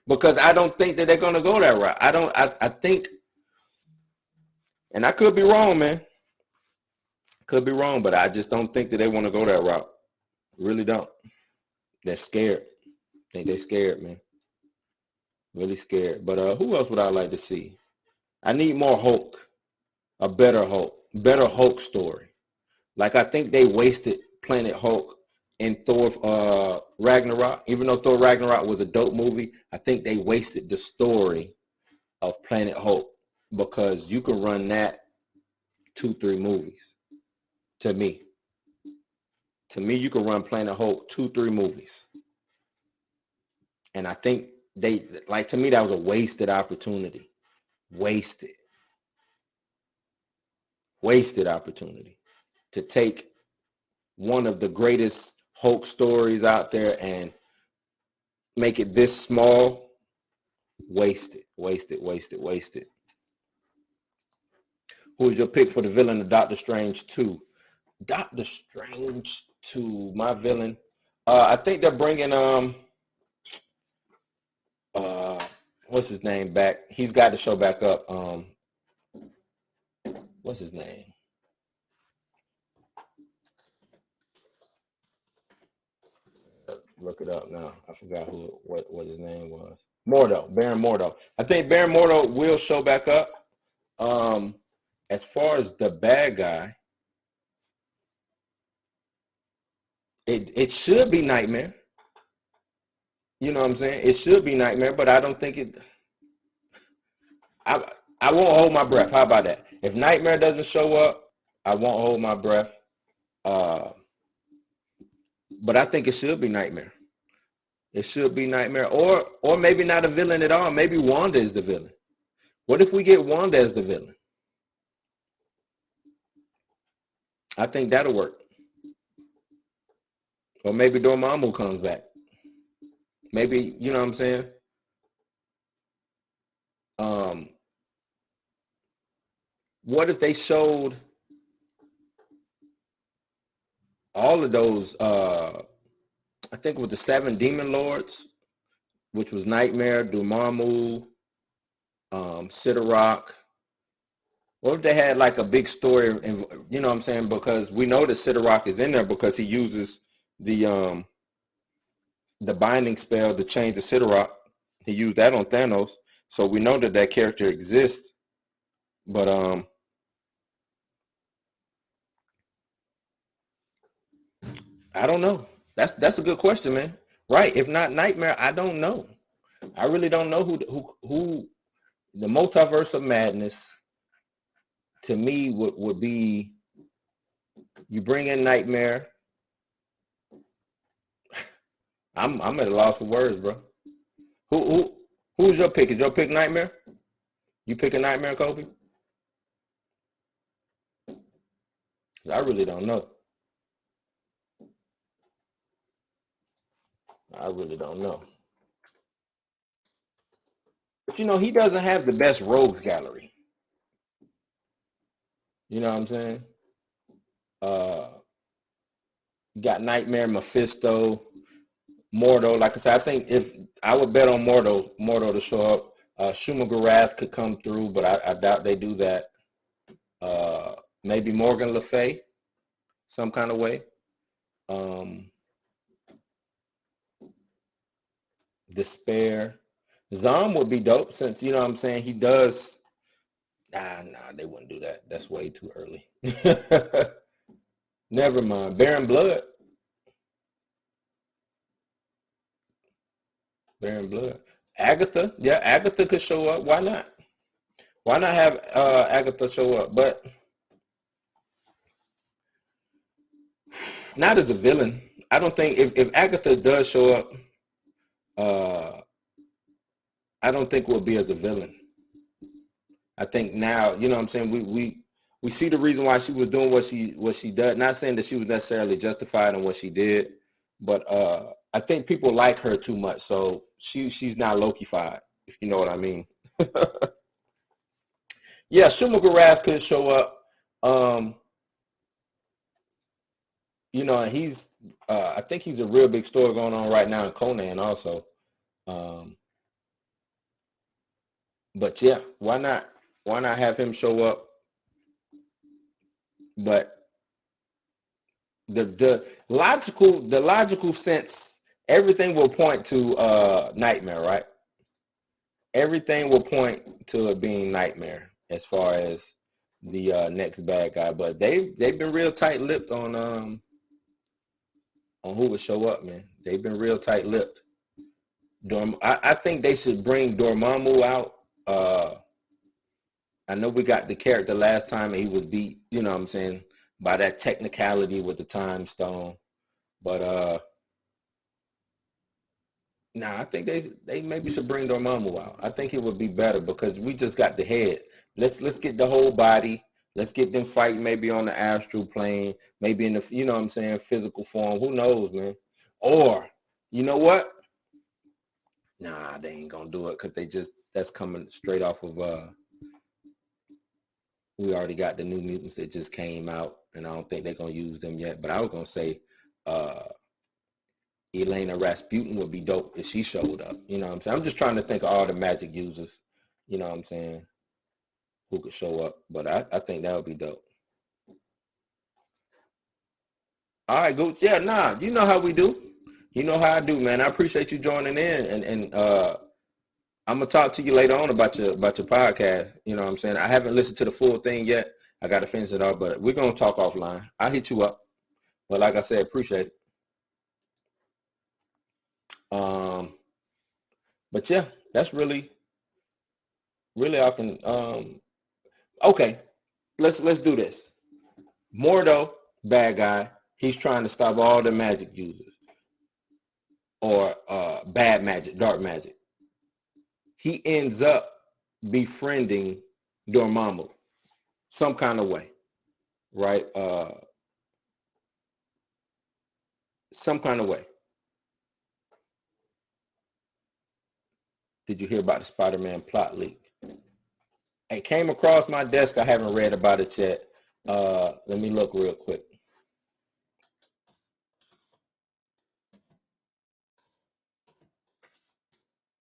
Because I don't think that they're gonna go that route. I think, and I could be wrong, man. Could be wrong, but I just don't think that they want to go that route. Really don't. They're scared. I think they're scared, man. Really scared. But who else would I like to see? I need more Hulk. A better Hulk story. Like I think they wasted Planet Hulk in Thor Ragnarok. Even though Thor Ragnarok was a dope movie, I think they wasted the story of Planet Hulk because you can run that 2-3 movies to me. To me, you could run Planet Hulk 2-3 movies. And I think to me, that was a wasted opportunity. Wasted opportunity to take one of the greatest Hulk stories out there and make it this small. Wasted. Who's your pick for the villain of Doctor Strange 2? Doctor Strange 2, my villain. I think they're bringing what's his name back? He's got to show back up. What's his name? Look it up now. I forgot what his name was. Mordo, Baron Mordo. I think Baron Mordo will show back up. As far as the bad guy, it should be Nightmare. You know what I'm saying? It should be Nightmare, but I don't think it. I won't hold my breath. How about that? If Nightmare doesn't show up, I won't hold my breath. But I think it should be Nightmare. It should be Nightmare, or maybe not a villain at all. Maybe Wanda is the villain. What if we get Wanda as the villain? I think that'll work. Or maybe Dormammu comes back. Maybe, you know what I'm saying? What if they showed all of those, I think with the 7 Demon Lords, which was Nightmare, Dormammu, Sidorak. What if they had like a big story, you know what I'm saying? Because we know that Sidorak is in there because he uses the binding spell to change the Sidorak. He used that on Thanos. So we know that character exists. But I don't know. That's a good question, man. Right. If not Nightmare, I don't know. I really don't know who the Multiverse of Madness to me would be. You bring in Nightmare. I'm at a loss for words, bro. Who's your pick? Is your pick Nightmare? You pick a Nightmare, Kobe? 'Cause I really don't know. I really don't know. But you know, he doesn't have the best rogues gallery. You know what I'm saying? You got Nightmare, Mephisto, Mordo. Like I said, I think if I would bet on Mordo to show up. Shumagarath could come through, but I doubt they do that. Maybe Morgan Le Fay, some kind of way. Despair. Zom would be dope since, you know what I'm saying, he does. Nah, they wouldn't do that. That's way too early. Never mind. Baron Blood. Agatha. Yeah, Agatha could show up. Why not? Why not have Agatha show up? But not as a villain. I don't think if Agatha does show up, I don't think we'll be as a villain. I think now, you know what I'm saying, we see the reason why she was doing what she does. Not saying that she was necessarily justified in what she did, but I think people like her too much, so she's not Loki-fied, if you know what I mean. Yeah, Shumagarath could show up. You know, and he's I think he's a real big story going on right now in Conan also. But yeah, why not have him show up? But the logical sense, everything will point to Nightmare, right? Everything will point to it being Nightmare as far as the next bad guy. But they've been real tight-lipped on who would show up, man. They've been real tight-lipped. I think they should bring Dormammu out. I know we got the character last time and he was beat, you know what I'm saying, by that technicality with the time stone. But nah, I think they maybe should bring Dormammu out. I think it would be better because we just got the head. Let's get the whole body. Let's get them fighting maybe on the astral plane, maybe in the, you know what I'm saying, physical form. Who knows, man? Or, you know what? Nah, they ain't gonna do it because that's coming straight off of we already got the New Mutants that just came out, and I don't think they're gonna use them yet. But I was gonna say Elena Rasputin would be dope if she showed up. You know what I'm saying? I'm just trying to think of all the magic users, you know what I'm saying, who could show up. But I think that would be dope. All right, Gooch. Yeah, nah, you know how we do. You know how I do, man. I appreciate you joining in, and I'm gonna talk to you later on about your podcast. You know what I'm saying? I haven't listened to the full thing yet. I got to finish it off, but we're gonna talk offline. I'll hit you up. But like I said, appreciate it. But yeah, that's really I can okay. Let's do this. Mordo, bad guy. He's trying to stop all the magic users or bad magic, dark magic. He ends up befriending Dormammu some kind of way, right? Some kind of way. Did you hear about the Spider-Man plot leak? It came across my desk. I haven't read about it yet. Let me look real quick.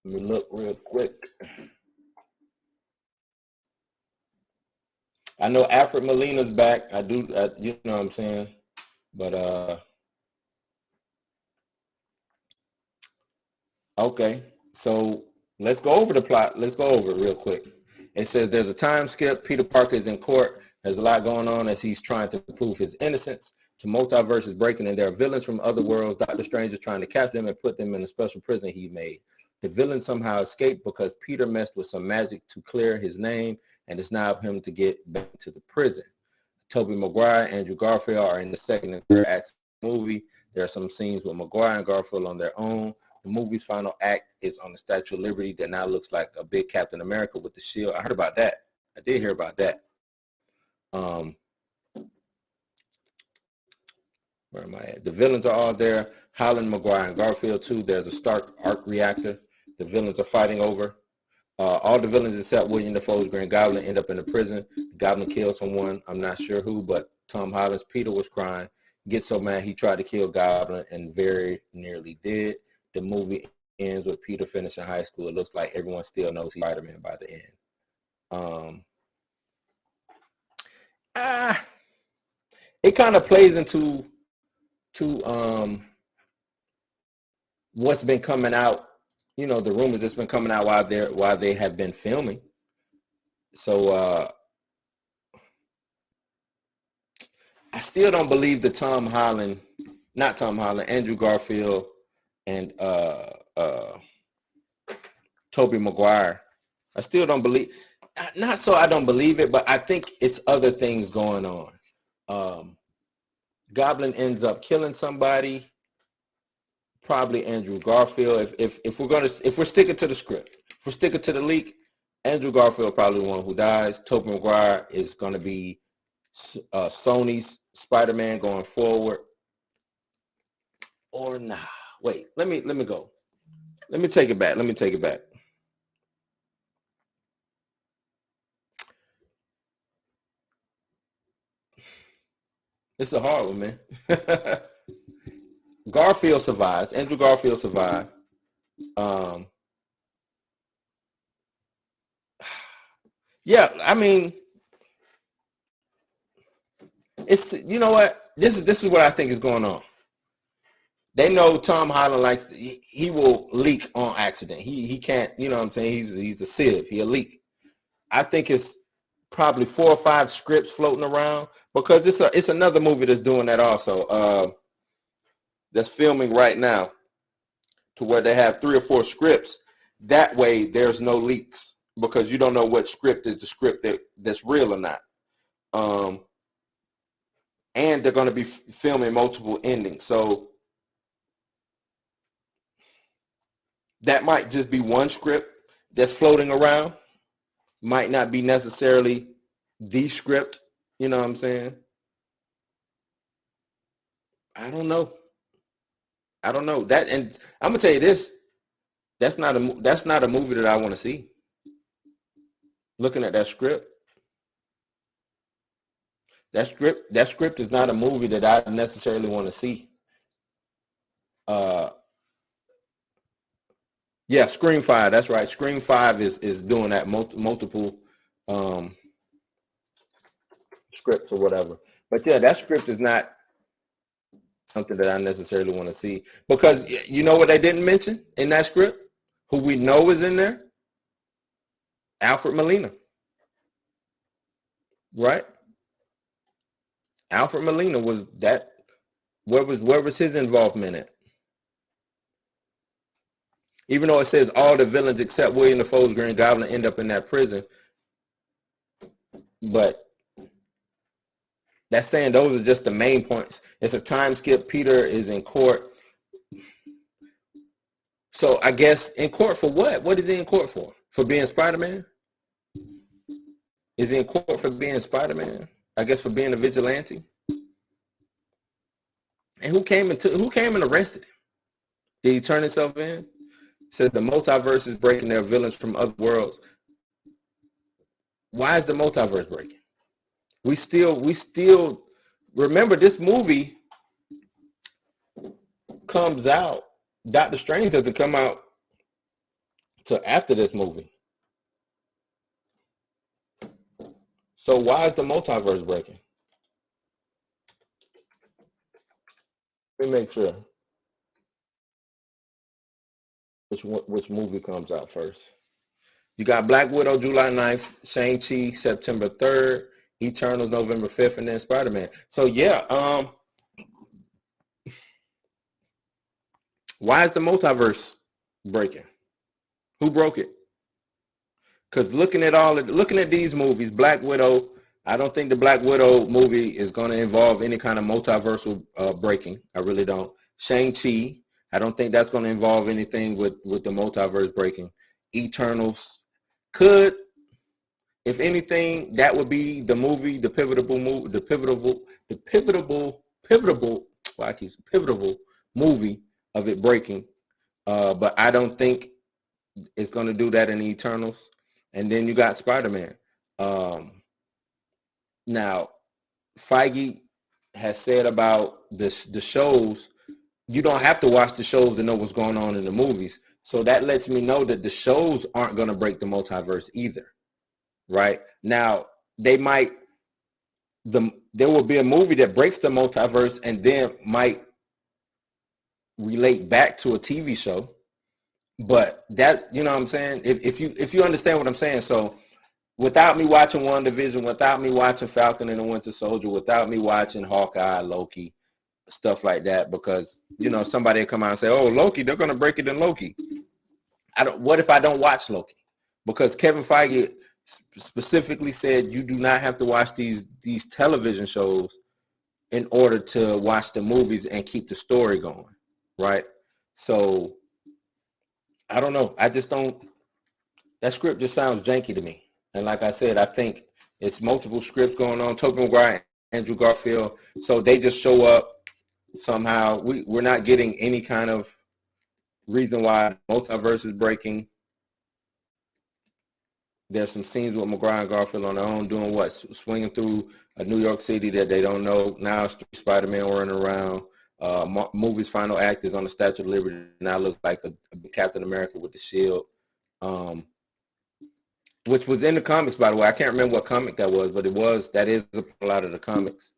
Let me look real quick. I know Alfred Molina's back. You know what I'm saying? But okay. So let's go over the plot. Let's go over it real quick. It says there's a time skip. Peter Parker is in court. There's a lot going on as he's trying to prove his innocence. The multiverse is breaking, and there are villains from other worlds. Doctor Strange is trying to catch them and put them in a special prison he made. The villains somehow escaped because Peter messed with some magic to clear his name, and it's now up him to get back to the prison. Tobey Maguire and Andrew Garfield are in the second and third acts of the movie. There are some scenes with Maguire and Garfield on their own. The movie's final act is on the Statue of Liberty that now looks like a big Captain America with the shield. I heard about that. I did hear about that. Where am I at? The villains are all there. Holland, Maguire, and Garfield too. There's a Stark arc reactor the villains are fighting over. All the villains except William Dafoe's Green Goblin end up in the prison. The Goblin kills someone. I'm not sure who, but Tom Holland's Peter was crying. Gets so mad he tried to kill Goblin and very nearly did. The movie ends with Peter finishing high school. It looks like everyone still knows he's Spider-Man by the end. It kind of plays into what's been coming out, you know, the rumors that's been coming out while they have been filming. So I still don't believe the Andrew Garfield and Tobey Maguire. I still don't believe, not so I don't believe it, but I think it's other things going on. Goblin ends up killing somebody, probably Andrew Garfield. If we're sticking to the script, if we're sticking to the leak, Andrew Garfield probably the one who dies. Tobey Maguire is going to be Sony's Spider-Man going forward. Or nah, wait, let me go. Let me take it back. It's a hard one, man. Garfield survives. Andrew Garfield survived. Yeah, I mean, it's, you know what? This is what I think is going on. They know Tom Holland likes, he will leak on accident. He can't, you know what I'm saying? He's a sieve. He'll leak. I think it's probably 4 or 5 scripts floating around because it's another movie that's doing that also. That's filming right now to where they have 3 or 4 scripts. That way there's no leaks because you don't know what script is the script that's real or not. And they're going to be filming multiple endings. So that might just be one script that's floating around. Might not be necessarily the script. You know what I'm saying? I don't know. I don't know that, and I'm gonna tell you this: that's not a movie that I want to see. Looking at that script, that script is not a movie that I necessarily want to see. Uh, yeah, Scream 5. That's right. Scream 5 is doing that multiple um, scripts or whatever. But yeah, that script is not something that I necessarily want to see, because you know what they didn't mention in that script? Who we know is in there? Alfred Molina, right? Alfred Molina was that. Where was his involvement in? Even though it says all the villains except William Dafoe's Green Goblin end up in that prison, but that's saying those are just the main points. It's a time skip. Peter is in court. So I guess in court for what? What is he in court for? For being Spider-Man? Is he in court for being Spider-Man? I guess for being a vigilante. And who came and arrested him? Did he turn himself in? Said the multiverse is breaking their villains from other worlds. Why is the multiverse breaking? We still remember this movie comes out. Doctor Strange doesn't come out till after this movie. So why is the multiverse breaking? Let me make sure which movie comes out first. You got Black Widow July 9th, Shang-Chi September 3rd, Eternals November 5th, and then Spider-Man. So yeah, why is the multiverse breaking? Who broke it? Because looking at these movies, Black Widow, I don't think the Black Widow movie is going to involve any kind of multiversal breaking. I really don't. Shang-Chi, I don't think that's going to involve anything with the multiverse breaking. Eternals could, if anything, that would be the movie, the pivotal movie of it breaking. But I don't think it's going to do that in the Eternals. And then you got Spider-Man. Now, Feige has said about the shows, you don't have to watch the shows to know what's going on in the movies. So that lets me know that the shows aren't going to break the multiverse either. Right? Now, there will be a movie that breaks the multiverse and then might relate back to a TV show. But that, you know what I'm saying? If you understand what I'm saying, so without me watching WandaVision, without me watching Falcon and the Winter Soldier, without me watching Hawkeye, Loki, stuff like that, because somebody will come out and say, "Oh, Loki, they're gonna break it in Loki." What if I don't watch Loki? Because Kevin Feige specifically said you do not have to watch these television shows in order to watch the movies and keep the story going, right? So I don't know. I just don't. That script just sounds janky to me. And like I said, I think it's multiple scripts going on. Tobey Maguire, Andrew Garfield. So they just show up somehow. We're not getting any kind of reason why multiverse is breaking. There's some scenes with Maguire and Garfield on their own doing what? Swinging through a New York City that they don't know. Now it's Spider-Man running around. Movie's final act is on the Statue of Liberty. Now looks like a Captain America with the shield. Which was in the comics, by the way. I can't remember what comic that was, but that is a pull out of the comics.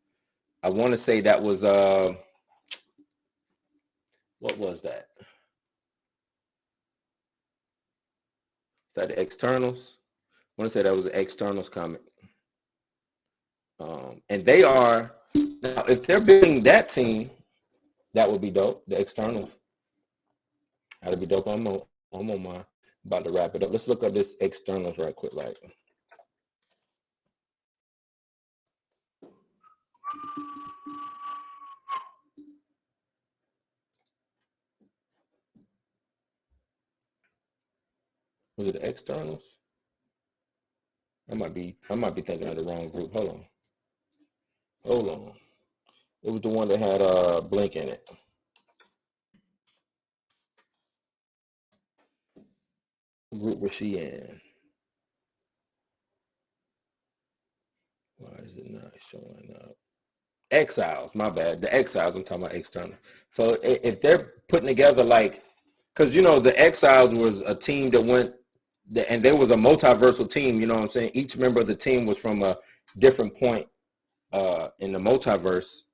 I want to say that was, what was that? Is that the Externals? I want to say that was the Externals comic. And they are, now if they're building that team, that would be dope. The Externals. That'd be dope. I'm on my, about to wrap it up. Let's look up this Externals right quick, right? Was it the Externals? I might be thinking of the wrong group. Hold on. It was the one that had Blink in it. What group was she in? Why is it not showing up? Exiles, my bad. The Exiles, I'm talking about External. So if they're putting together like, because, you know, the Exiles was a team that went, and there was a multiversal team, you know what I'm saying? Each member of the team was from a different point in the multiverse,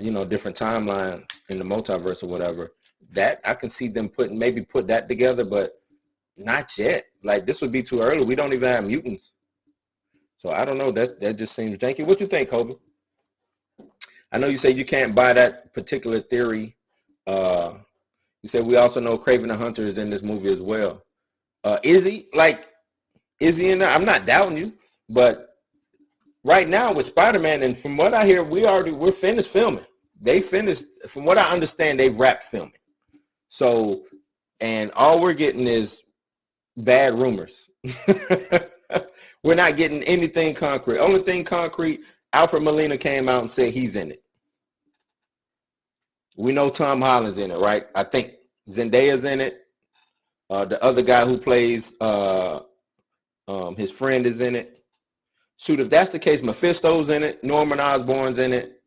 you know, different timelines in the multiverse or whatever. That I can see them put that together, but not yet. Like, this would be too early. We don't even have mutants. So I don't know. That just seems janky. What you think, Kobe? I know you say you can't buy that particular theory. You said we also know Kraven the Hunter is in this movie as well. Is he in there? I'm not doubting you, but right now with Spider-Man, and from what I hear, we're finished filming. They finished, from what I understand, they wrapped filming. So, and all we're getting is bad rumors. We're not getting anything concrete. Only thing concrete, Alfred Molina came out and said he's in it. We know Tom Holland's in it, right? I think Zendaya's in it. The other guy who plays his friend is in it. Shoot, if that's the case, Mephisto's in it. Norman Osborn's in it.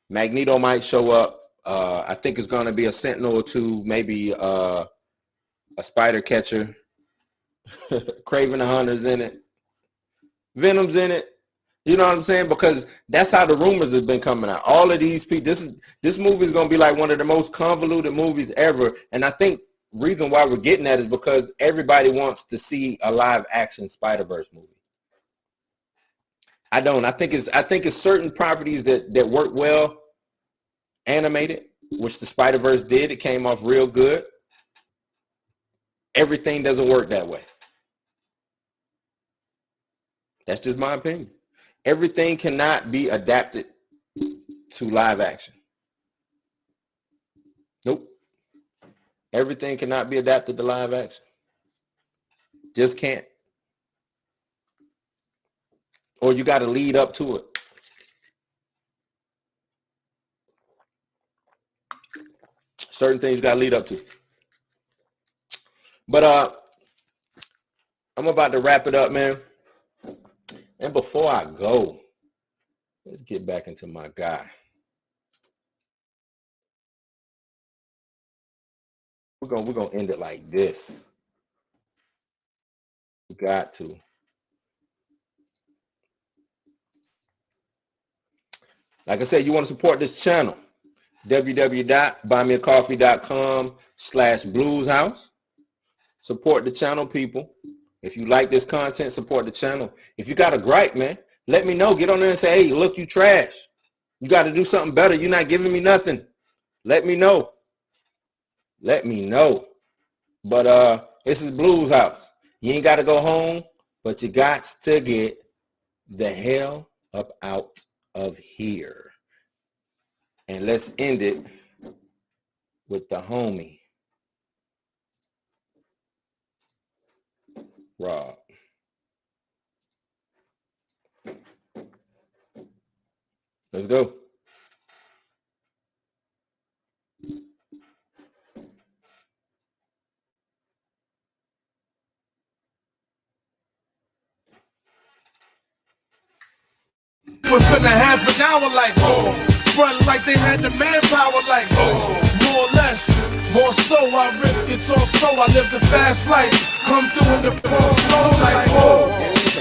Magneto might show up. I think it's going to be a Sentinel or two, maybe a Spider Catcher. Kraven the Hunter's in it. Venom's in it. You know what I'm saying? Because that's how the rumors have been coming out. All of these people, this movie is going to be like one of the most convoluted movies ever. And I think reason why we're getting that is because everybody wants to see a live action Spider-Verse movie. I think it's certain properties that work well animated, which the Spider-Verse did. It came off real good. Everything doesn't work that way. That's just my opinion. Everything cannot be adapted to live action. Nope. Everything cannot be adapted to live action. Just can't. Or you got to lead up to it. Certain things you got to lead up to. But I'm about to wrap it up, man. And before I go, let's get back into my guy. We're gonna end it like this. We got to. Like I said, you want to support this channel, www.buymeacoffee.com/blueshouse. Support the channel, people. If you like this content, support the channel. If you got a gripe, man, let me know. Get on there and say, hey, look, you trash. You got to do something better. You're not giving me nothing. Let me know. Let me know. But this is Blues House. You ain't got to go home, but you got to get the hell up out of here. And let's end it with the homie, Rob. Let's go. Within a half an hour, like, front like they had the manpower, like, more or less, more so. I rip it all so. I live the fast life, come through in the poor soul, like,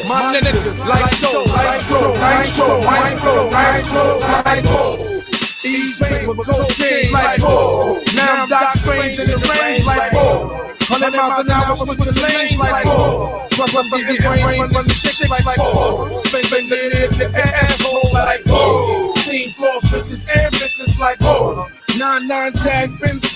my nigga, like dough, like flow, like East Bay with cocaine, like, now I'm Doc Strange in the range, like, 100 miles an hour, switching lanes, like, plus I give you brain, run the shit, like, bang, the asshole, like, team floor switches and bitches, like, 9-9 Jag, Benz